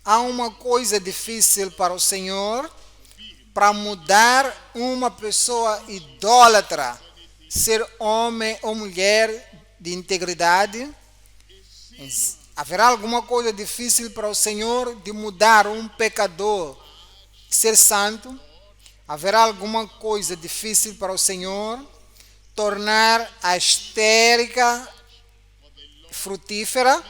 Há uma coisa difícil para o Senhor? Para mudar uma pessoa idólatra, ser homem ou mulher de integridade? Haverá alguma coisa difícil para o Senhor de mudar um pecador, ser santo? Haverá alguma coisa difícil para o Senhor tornar a estérica frutífera?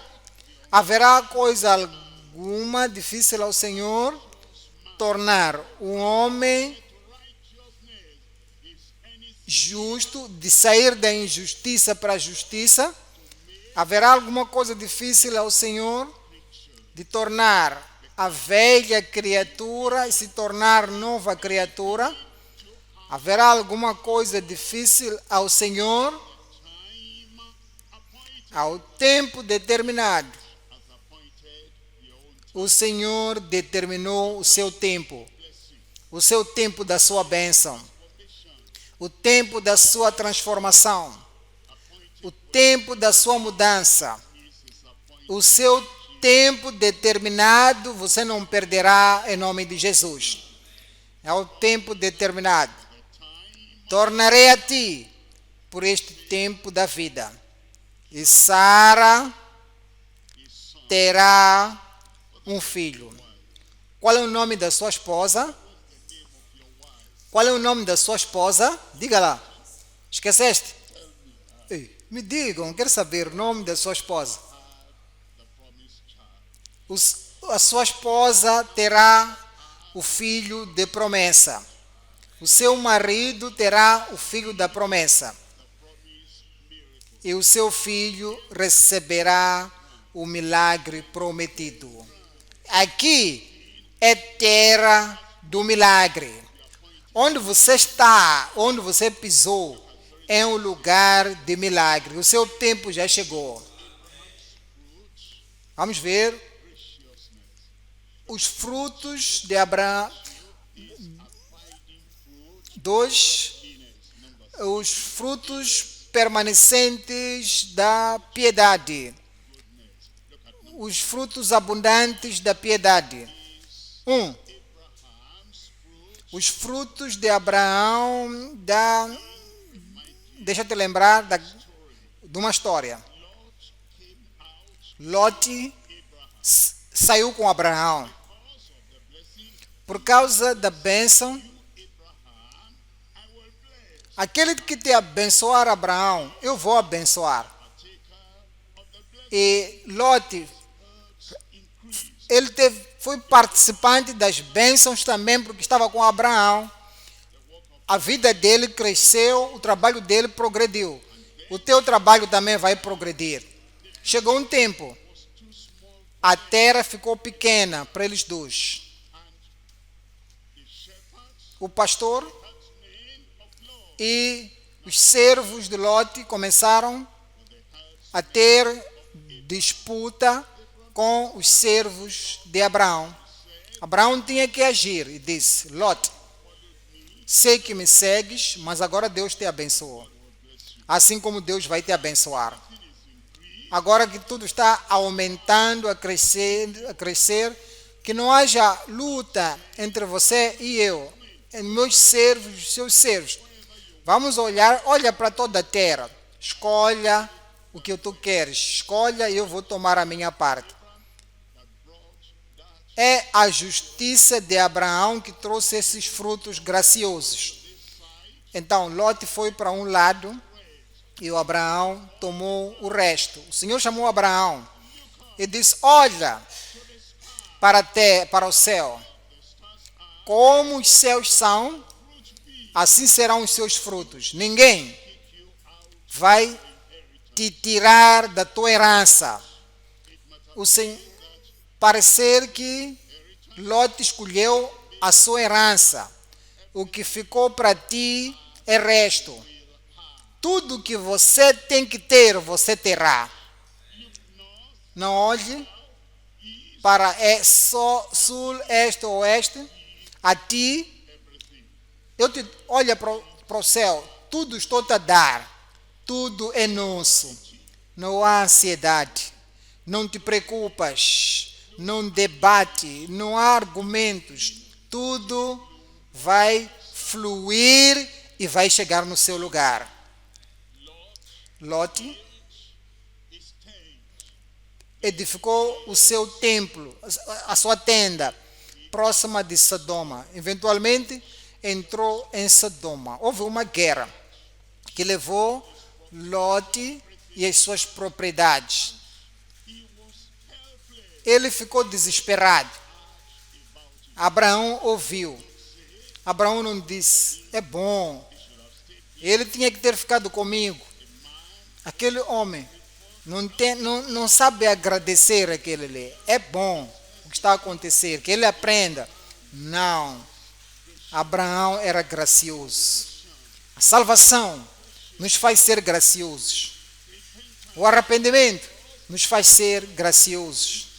Haverá coisa alguma difícil ao Senhor tornar um homem justo, de sair da injustiça para a justiça? Haverá alguma coisa difícil ao Senhor de tornar a velha criatura e se tornar nova criatura? Haverá alguma coisa difícil ao Senhor? Ao tempo determinado, o Senhor determinou o seu tempo da sua bênção, o tempo da sua transformação, o tempo da sua mudança, o seu tempo determinado, você não perderá em nome de Jesus. É o tempo determinado. Tornarei a ti por este tempo da vida. E Sara terá um filho. Qual é o nome da sua esposa? Qual é o nome da sua esposa? Diga lá. Esqueceste? Ei, me digam, quero saber o nome da sua esposa. A sua esposa terá o filho de promessa. O seu marido terá o filho da promessa. E o seu filho receberá o milagre prometido. Aqui é terra do milagre. Onde você está, onde você pisou, é um lugar de milagre. O seu tempo já chegou. Vamos ver os frutos de Abraão. 2. Os frutos permanecentes da piedade. Os frutos abundantes da piedade. 1. Os frutos de Abraão deixa eu te lembrar de uma história. Lot saiu com Abraão. Por causa da bênção, aquele que te abençoar, Abraão, eu vou abençoar. E Lot, ele foi participante das bênçãos também, porque estava com Abraão. A vida dele cresceu, o trabalho dele progrediu. O teu trabalho também vai progredir. Chegou um tempo, a terra ficou pequena para eles dois. O pastor e os servos de Lot começaram a ter disputa com os servos de Abraão. Abraão tinha que agir e disse: Lot, sei que me segues, mas agora Deus te abençoou. Assim como Deus vai te abençoar. Agora que tudo está aumentando, a crescer, que não haja luta entre você e eu, meus servos, seus servos. Vamos olha para toda a terra. Escolha o que tu queres. Escolha e eu vou tomar a minha parte. É a justiça de Abraão que trouxe esses frutos graciosos. Então, Lot foi para um lado e o Abraão tomou o resto. O Senhor chamou Abraão e disse: olha para o céu. Como os céus são, assim serão os seus frutos. Ninguém vai te tirar da tua herança. Parecer que Lot escolheu a sua herança. O que ficou para ti é resto. Tudo que você tem que ter, você terá. Não olhe para sul, este ou oeste. A ti, olha para o céu. Tudo estou a dar. Tudo é nosso. Não há ansiedade. Não te preocupas. Não debate, não há argumentos, tudo vai fluir e vai chegar no seu lugar. Lot edificou o seu templo, a sua tenda, próxima de Sodoma. Eventualmente entrou em Sodoma. Houve uma guerra que levou Lot e as suas propriedades. Ele ficou desesperado. Abraão ouviu. Abraão não disse: é bom, ele tinha que ter ficado comigo. Aquele homem não sabe agradecer aquele ali. É bom o que está a acontecer, que ele aprenda. Não. Abraão era gracioso. A salvação nos faz ser graciosos. O arrependimento nos faz ser graciosos.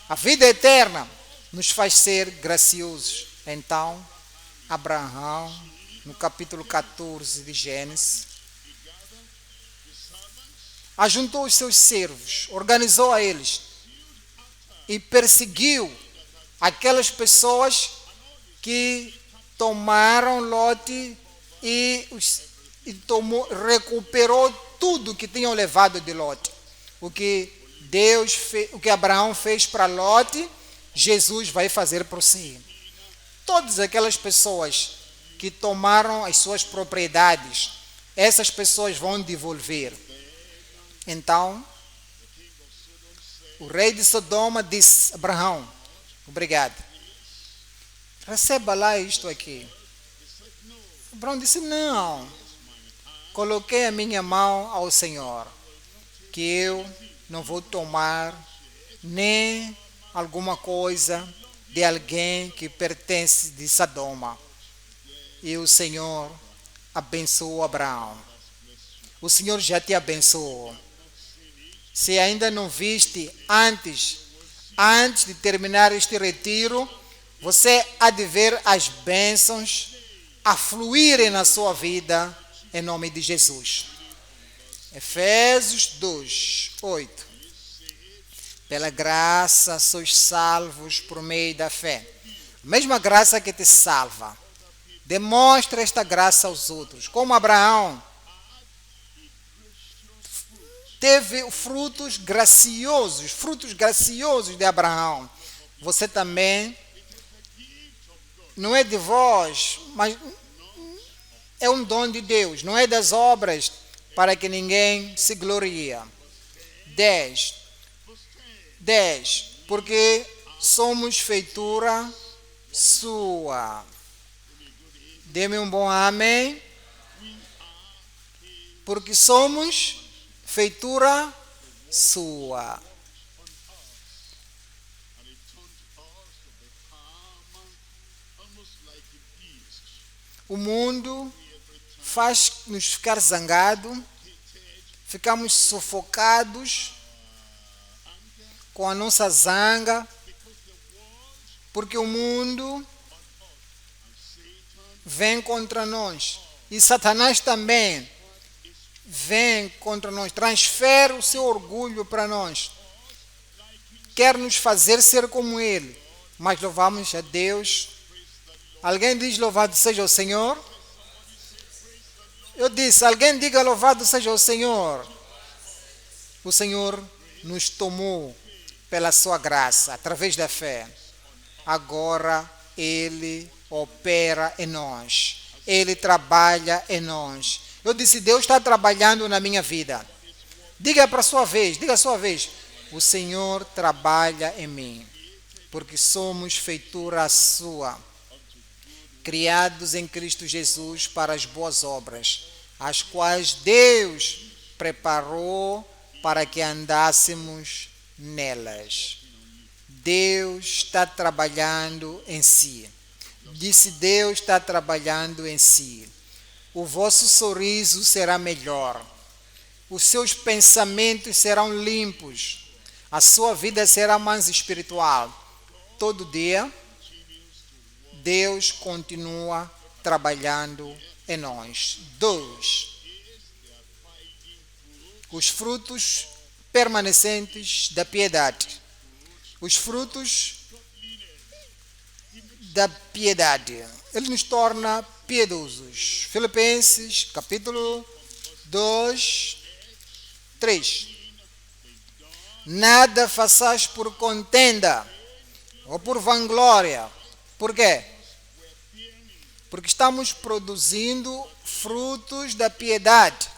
A vida eterna nos faz ser graciosos. Então, Abraão, no capítulo 14 de Gênesis, ajuntou os seus servos, organizou a eles e perseguiu aquelas pessoas que tomaram Lote e recuperou tudo que tinham levado de Lote. O que Abraão fez para Lote, Jesus vai fazer por si. Todas aquelas pessoas que tomaram as suas propriedades, essas pessoas vão devolver. Então, o rei de Sodoma disse: Abraão, obrigado, receba lá isto aqui. Abraão disse: não, coloquei a minha mão ao Senhor, que eu não vou tomar nem alguma coisa de alguém que pertence de Sodoma. E o Senhor abençoou Abraão. O Senhor já te abençoou. Se ainda não viste antes de terminar este retiro, você há de ver as bênçãos a fluírem na sua vida, em nome de Jesus. Efésios 2, 8. Pela graça sois salvos por meio da fé. A mesma graça que te salva. Demonstra esta graça aos outros. Como Abraão teve frutos graciosos de Abraão. Você também, não é de vós, mas é um dom de Deus, não é das obras, para que ninguém se glorie. 10. Porque somos feitura sua. Dê-me um bom amém. Porque somos feitura sua. O mundo faz-nos ficar zangados, ficamos sufocados com a nossa zanga, porque o mundo vem contra nós. E Satanás também vem contra nós, transfere o seu orgulho para nós, quer nos fazer ser como ele, mas louvamos a Deus. Alguém diz louvado seja o Senhor? Eu disse, alguém diga louvado seja o Senhor. O Senhor nos tomou pela sua graça, através da fé. Agora Ele opera em nós, Ele trabalha em nós. Eu disse, Deus está trabalhando na minha vida. Diga a sua vez, o Senhor trabalha em mim, porque somos feitura sua, criados em Cristo Jesus para as boas obras, as quais Deus preparou para que andássemos nelas. Deus está trabalhando em si. Disse, Deus está trabalhando em si. O vosso sorriso será melhor. Os seus pensamentos serão limpos. A sua vida será mais espiritual. Todo dia, Deus continua trabalhando em nós. 2. Os frutos permanecentes da piedade. Os frutos da piedade. Ele nos torna piedosos. Filipenses, capítulo 2, 3. Nada façais por contenda ou por vanglória. Por quê? Porque estamos produzindo frutos da piedade.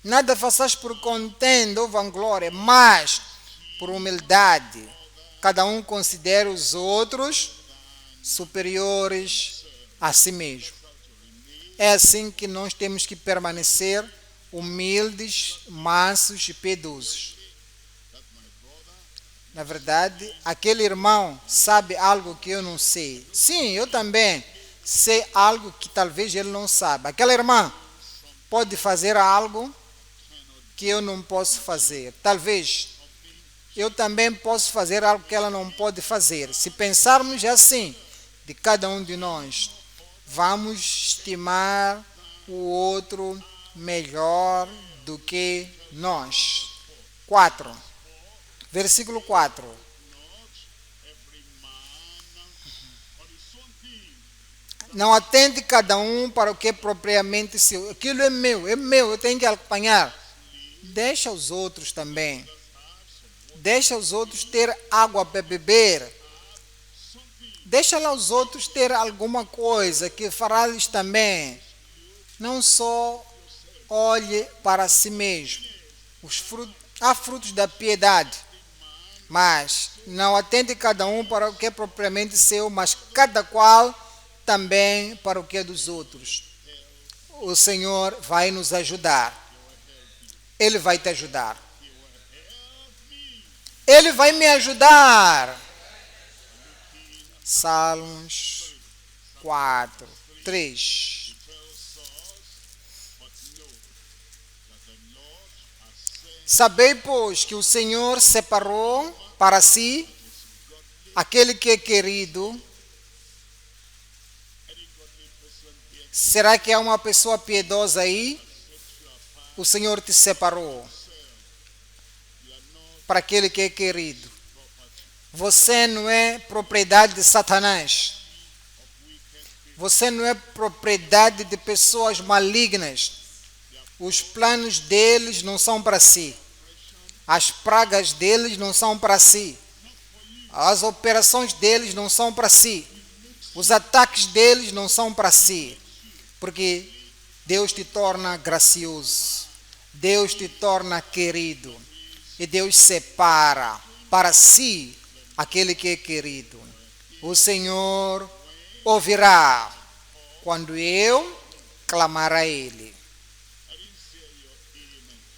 Nada façais por contenda ou vanglória, mas por humildade. Cada um considera os outros superiores a si mesmo. É assim que nós temos que permanecer humildes, mansos e piedosos. Na verdade, aquele irmão sabe algo que eu não sei. Sim, eu também sei algo que talvez ele não saiba. Aquela irmã pode fazer algo que eu não posso fazer. Talvez eu também posso fazer algo que ela não pode fazer. Se pensarmos assim, de cada um de nós, vamos estimar o outro melhor do que nós. 4. Versículo 4. every man on his own thing. Não atende cada um para o que é propriamente seu. Aquilo é meu, eu tenho que apanhar. Deixa os outros também. Deixa os outros ter água para beber. Deixa lá os outros ter alguma coisa que fará-lhes também. Não só olhe para si mesmo. Há frutos da piedade. Mas não atende cada um para o que é propriamente seu, mas cada qual também para o que é dos outros. O Senhor vai nos ajudar. Ele vai te ajudar. Ele vai me ajudar. Salmos 4, 3. Sabei, pois, que o Senhor separou para si aquele que é querido. Será que há uma pessoa piedosa aí? O Senhor te separou para aquele que é querido. Você não é propriedade de Satanás. Você não é propriedade de pessoas malignas. Os planos deles não são para si. As pragas deles não são para si. As operações deles não são para si. Os ataques deles não são para si. Porque Deus te torna gracioso. Deus te torna querido. E Deus separa para si aquele que é querido. O Senhor ouvirá quando eu clamar a Ele.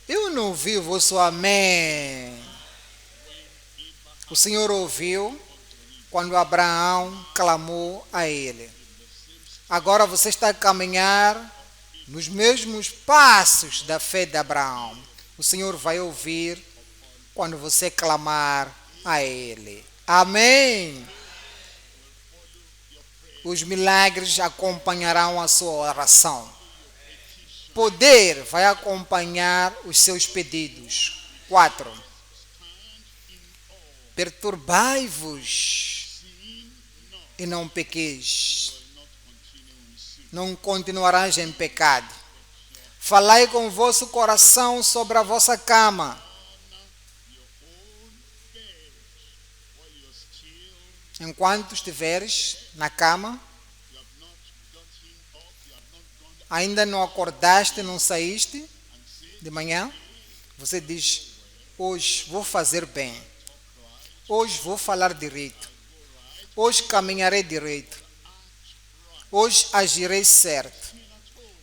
Eu não ouvi o vosso amém. O Senhor ouviu quando Abraão clamou a Ele. Agora você está a caminhar nos mesmos passos da fé de Abraão. O Senhor vai ouvir quando você clamar a Ele. Amém. Os milagres acompanharão a sua oração. Poder vai acompanhar os seus pedidos. 4. Perturbai-vos e não pequeis. Não continuarás em pecado. Falai com o vosso coração sobre a vossa cama. Enquanto estiveres na cama, ainda não acordaste, não saíste de manhã, você diz, hoje vou fazer bem. Hoje vou falar direito. Hoje caminharei direito. Hoje agirei certo.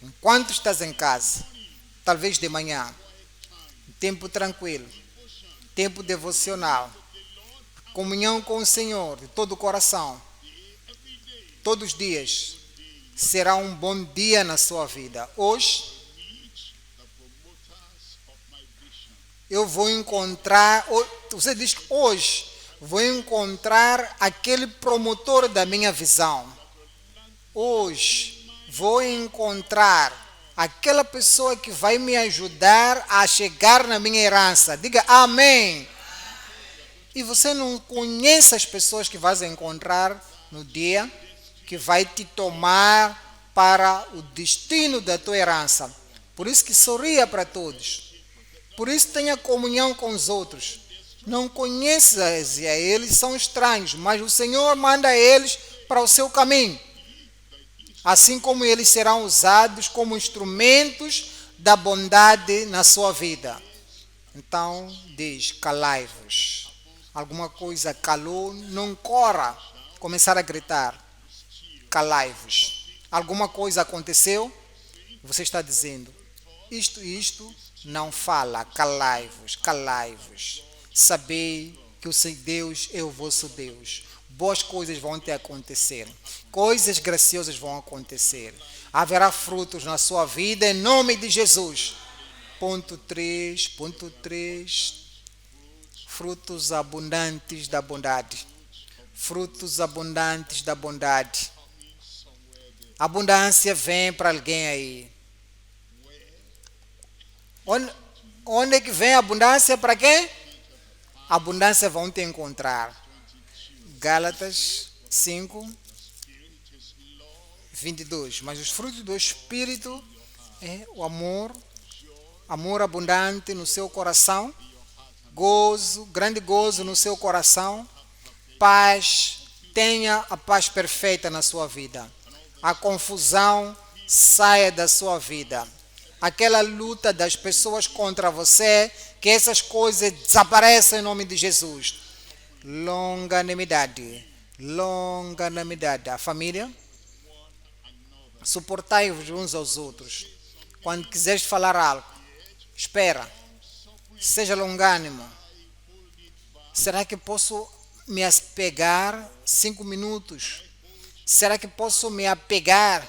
Enquanto estás em casa, talvez de manhã, tempo tranquilo, tempo devocional, comunhão com o Senhor de todo o coração, todos os dias, será um bom dia na sua vida. Hoje, eu vou encontrar, você diz hoje, vou encontrar aquele promotor da minha visão. Hoje vou encontrar aquela pessoa que vai me ajudar a chegar na minha herança. Diga amém. E você não conhece as pessoas que vais encontrar no dia que vai te tomar para o destino da tua herança. Por isso que sorria para todos. Por isso tenha comunhão com os outros. Não conheças a eles, são estranhos, mas o Senhor manda eles para o seu caminho. Assim como eles serão usados como instrumentos da bondade na sua vida. Então, diz, calai-vos. Alguma coisa calou, não corra, começar a gritar. Calai-vos. Alguma coisa aconteceu, você está dizendo, isto não fala, calai-vos, calai-vos. Sabei que o seu Deus é o vosso Deus. Boas coisas vão te acontecer. Coisas graciosas vão acontecer. Haverá frutos na sua vida em nome de Jesus. Ponto 3. frutos abundantes da bondade. Frutos abundantes da bondade. Abundância vem para alguém aí. Onde é que vem a abundância? Para quem? A abundância vão te encontrar. Gálatas 5, 22. Mas os frutos do Espírito é o amor, amor abundante no seu coração, gozo, grande gozo no seu coração, paz, tenha a paz perfeita na sua vida. A confusão saia da sua vida. Aquela luta das pessoas contra você, que essas coisas desapareçam em nome de Jesus. Longanimidade. A família, suportai-vos uns aos outros. Quando quiseres falar algo, espera. Seja longânimo. Será que posso me apegar 5 minutos? Será que posso me apegar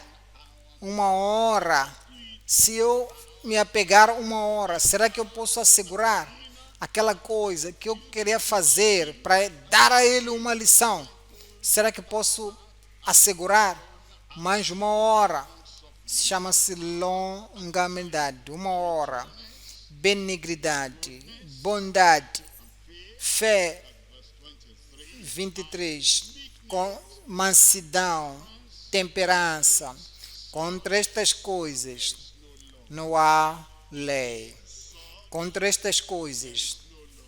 1 hora? Se eu me apegar 1 hora, será que eu posso assegurar aquela coisa que eu queria fazer para dar a ele uma lição? Será que posso assegurar mais 1 hora? Chama-se longanimidade, 1 hora. Benignidade, bondade, fé, 23, com mansidão, temperança. Contra estas coisas não há lei. Contra estas coisas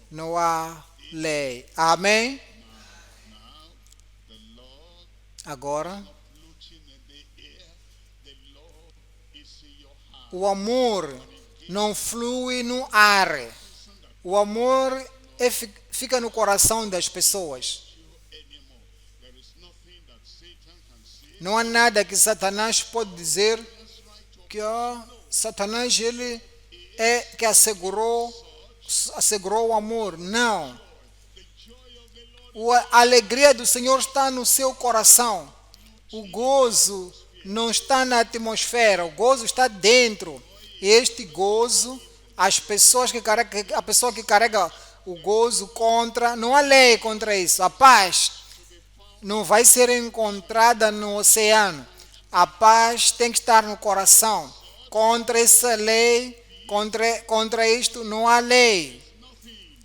não há lei. Amém? Agora, o amor não flui no ar. O amor fica no coração das pessoas. Não há nada que Satanás pode dizer que Satanás ele é que assegurou o amor. Não. A alegria do Senhor está no seu coração. O gozo não está na atmosfera. O gozo está dentro. E este gozo, a pessoa que carrega o gozo contra, não há lei contra isso. A paz não vai ser encontrada no oceano. A paz tem que estar no coração. Contra essa lei, contra isto, não há lei.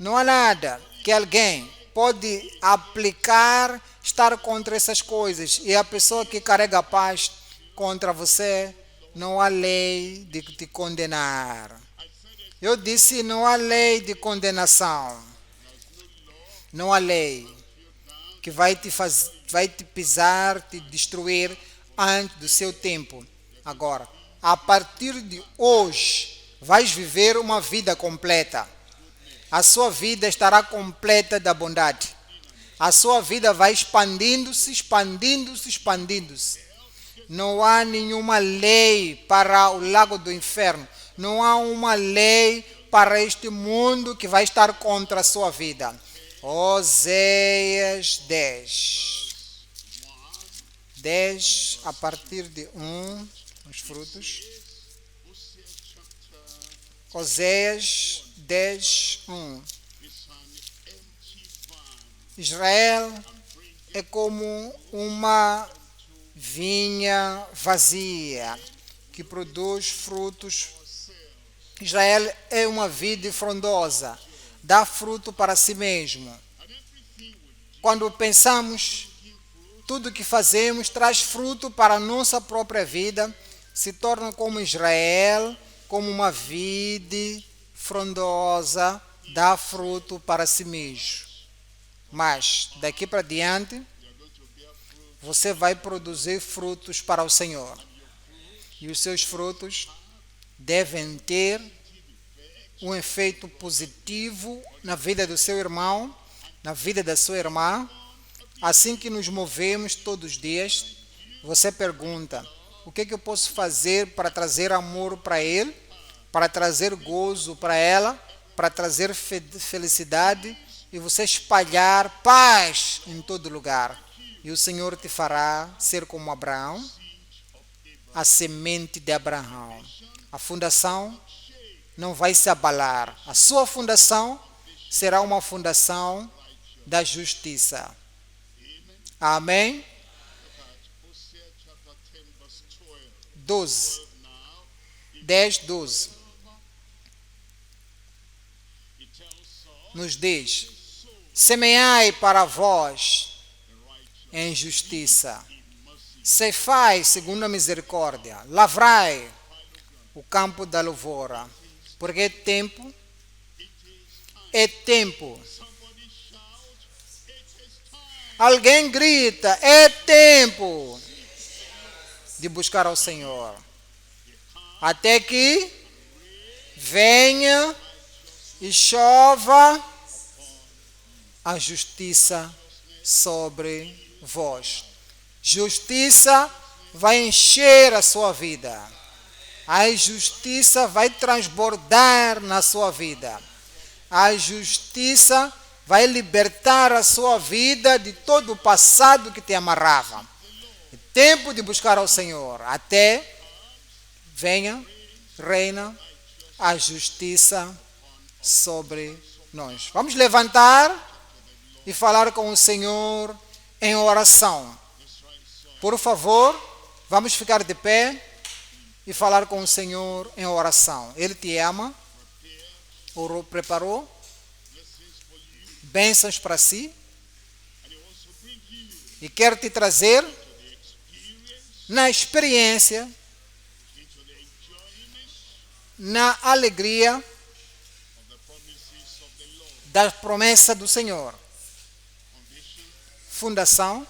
Não há nada que alguém pode aplicar, estar contra essas coisas. E a pessoa que carrega a paz contra você, não há lei de te condenar. Eu disse, não há lei de condenação. Não há lei que vai te pisar, te destruir antes do seu tempo. Agora, a partir de hoje, vais viver uma vida completa. A sua vida estará completa da bondade. A sua vida vai expandindo-se. Não há nenhuma lei para o lago do inferno. Não há uma lei para este mundo que vai estar contra a sua vida. Oséias 10, a partir de 1, os frutos. Oséias 10, 1. Israel é como uma vinha vazia que produz frutos. Israel é uma vide frondosa, dá fruto para si mesmo. Quando pensamos, tudo que fazemos traz fruto para a nossa própria vida, se torna como Israel, como uma vide frondosa, dá fruto para si mesmo. Mas, daqui para diante, você vai produzir frutos para o Senhor. E os seus frutos devem ter um efeito positivo na vida do seu irmão, na vida da sua irmã. Assim que nos movemos todos os dias, você pergunta, o que eu posso fazer para trazer amor para ele, para trazer gozo para ela, para trazer felicidade e você espalhar paz em todo lugar. E o Senhor te fará ser como Abraão, a semente de Abraão. A fundação não vai se abalar. A sua fundação será uma fundação da justiça. Amém? Look at Hosea chapter 10, verse 12. 12. Now, 10, 12. it tells us Nos diz: semeai para vós em justiça, ceifai segundo a misericórdia, lavrai o campo da lavoura, porque é tempo, somebody shout, it is time. alguém grita, é tempo de buscar ao Senhor, até que venha e chova a justiça sobre vós. Justiça vai encher a sua vida. A justiça vai transbordar na sua vida. A justiça vai libertar a sua vida de todo o passado que te amarrava. É tempo de buscar ao Senhor, até venha, reina a justiça sobre nós. Vamos levantar e falar com o Senhor em oração. Por favor, vamos ficar de pé e falar com o Senhor em oração. Ele te ama, orou, preparou bênçãos para si e quer te trazer na experiência, na alegria da promessa do Senhor. Fundação.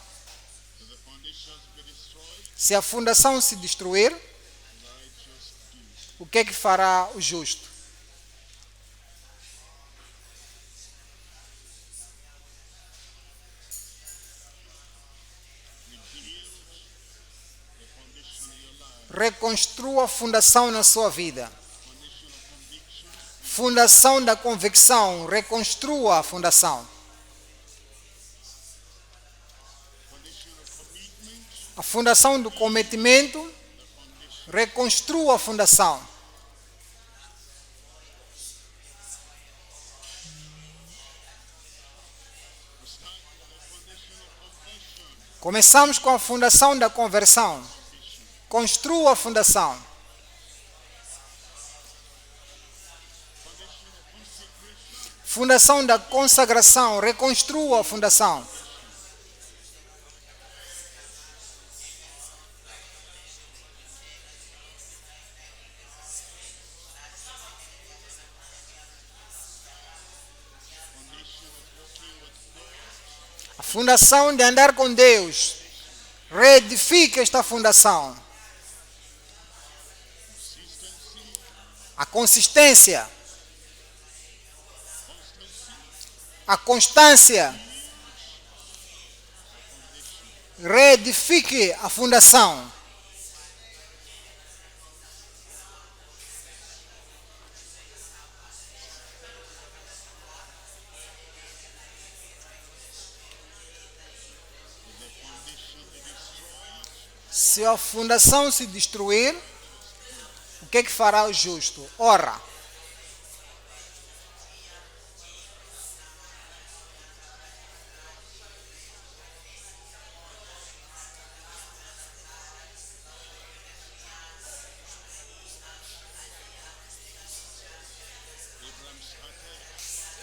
Se a fundação se destruir, o que é que fará o justo? Reconstrua a fundação na sua vida. Fundação da convicção, reconstrua a fundação. A fundação do cometimento, reconstrua a fundação. Começamos com a fundação da conversão. Construa a fundação. Fundação da consagração, reconstrua a fundação. A fundação de andar com Deus, reedifica esta fundação. A consistência, a constância, reedifique a fundação. Se a fundação se destruir, o que é que fará o justo? Ora.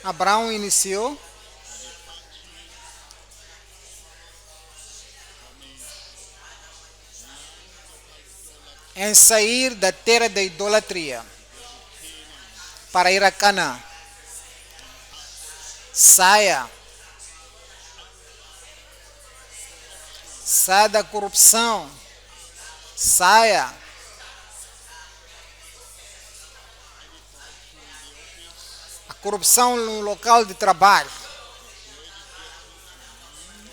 Abraão iniciou em sair da terra da idolatria para ir a Canaã. Saia da corrupção. Saia a corrupção no local de trabalho.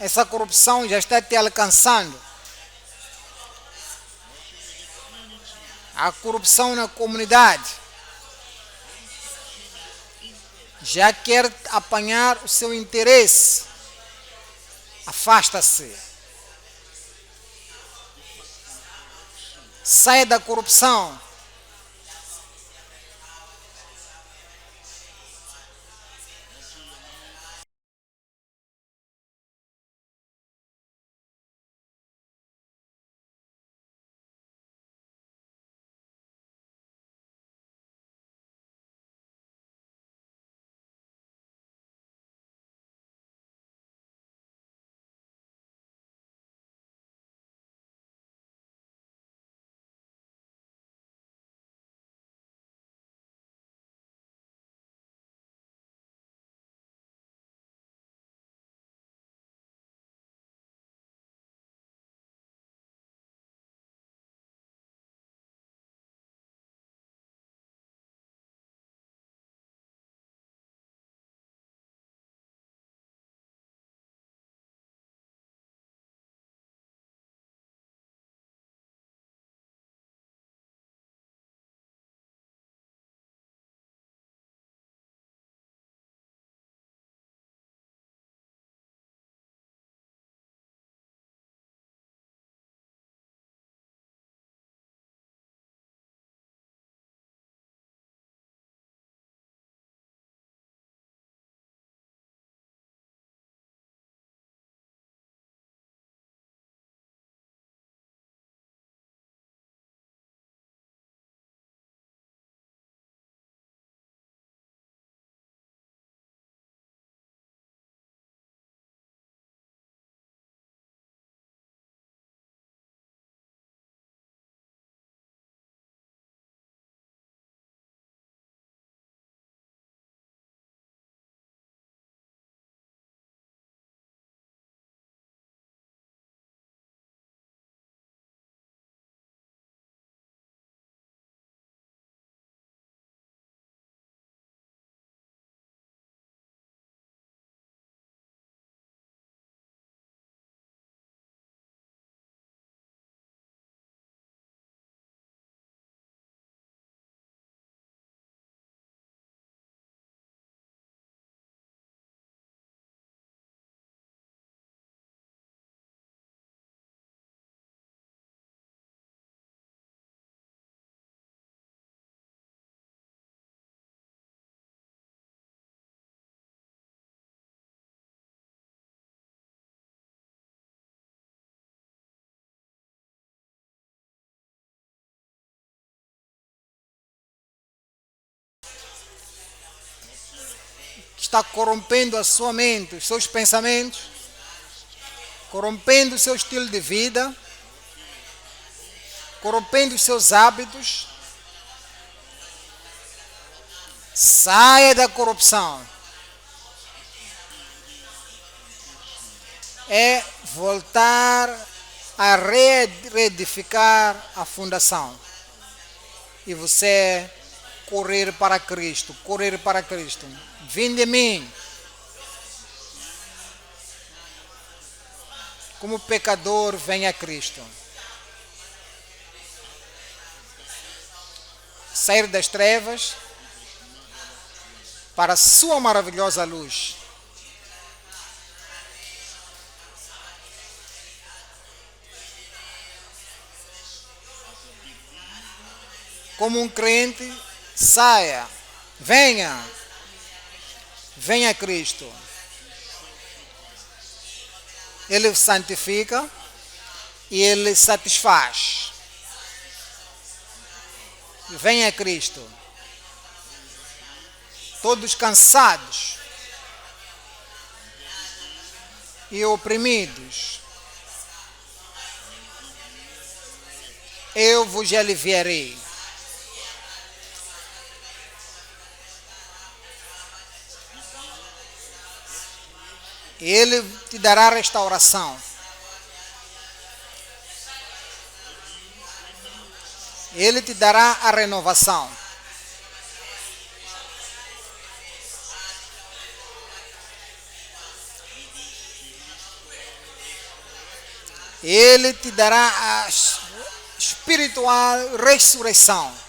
Essa corrupção já está te alcançando. A corrupção na comunidade já quer apanhar o seu interesse. Afasta-se. Saia da corrupção. está corrompendo a sua mente, os seus pensamentos, corrompendo o seu estilo de vida, corrompendo os seus hábitos. Saia da corrupção. É voltar a reedificar a fundação. E você correr para Cristo, correr para Cristo. Vinde de mim. Como pecador, venha a Cristo. Sair das trevas para a sua maravilhosa luz. Como um crente, saia, venha a Cristo. Ele santifica e Ele satisfaz. Venha a Cristo. Todos cansados e oprimidos, eu vos aliviarei. Ele te dará restauração. Ele te dará a renovação. Ele te dará a espiritual ressurreição.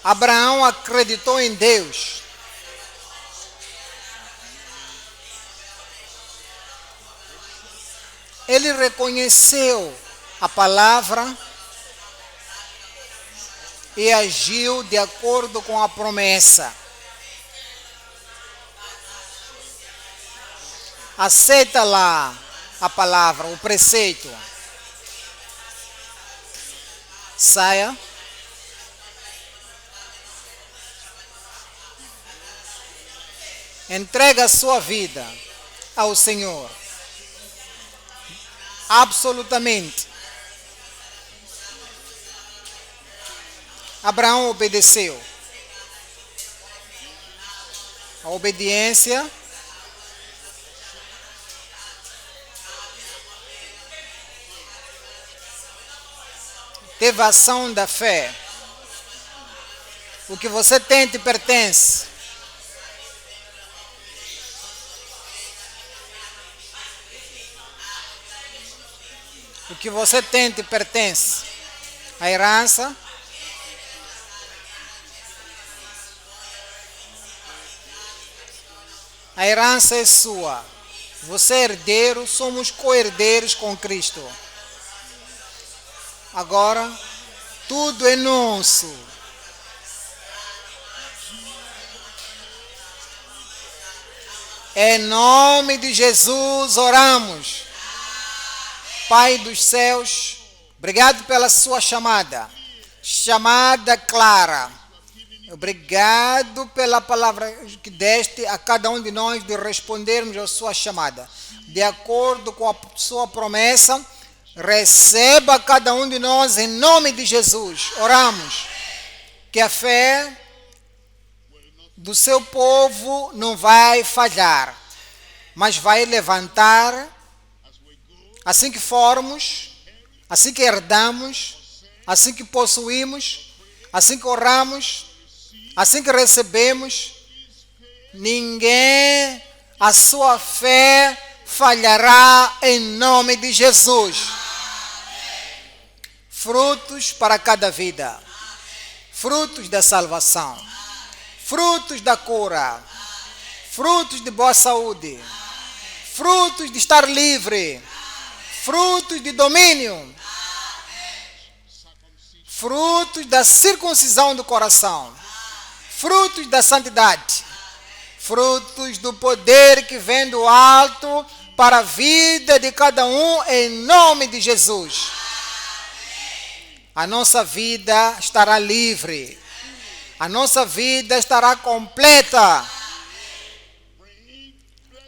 Abraão acreditou em Deus. Ele reconheceu a palavra e agiu de acordo com a promessa. Aceita lá a palavra, o preceito. Saia. Entrega a sua vida ao Senhor. Absolutamente. Abraão obedeceu. A obediência teve a ação da fé. O que você tem te pertence. O que você tem te pertence. A herança, a herança é sua. Você é herdeiro, somos co-herdeiros com Cristo. Agora, tudo é nosso. Em nome de Jesus oramos. Pai dos céus, obrigado pela sua chamada clara. Obrigado pela palavra que deste a cada um de nós de respondermos à sua chamada. De acordo com a sua promessa, receba cada um de nós em nome de Jesus. Oramos que a fé do seu povo não vai falhar, mas vai levantar. Assim que formos, assim que herdamos, assim que possuímos, assim que oramos, assim que recebemos, ninguém, a sua fé falhará em nome de Jesus. Frutos para cada vida, frutos da salvação, frutos da cura, frutos de boa saúde, frutos de estar livre, frutos de domínio, frutos da circuncisão do coração, frutos da santidade, frutos do poder que vem do alto para a vida de cada um, em nome de Jesus. A nossa vida estará livre. A nossa vida estará completa.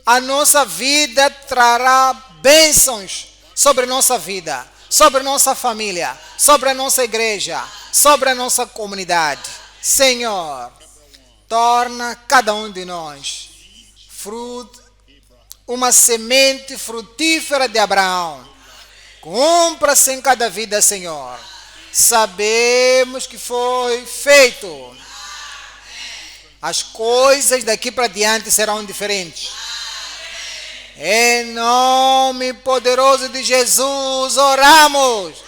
A nossa vida trará bênçãos sobre nossa vida, sobre nossa família, sobre a nossa igreja, sobre a nossa comunidade. Senhor, torna cada um de nós uma semente frutífera de Abraão. Cumpra-se em cada vida, Senhor. Sabemos que foi feito. As coisas daqui para diante serão diferentes. Em nome poderoso de Jesus, oramos.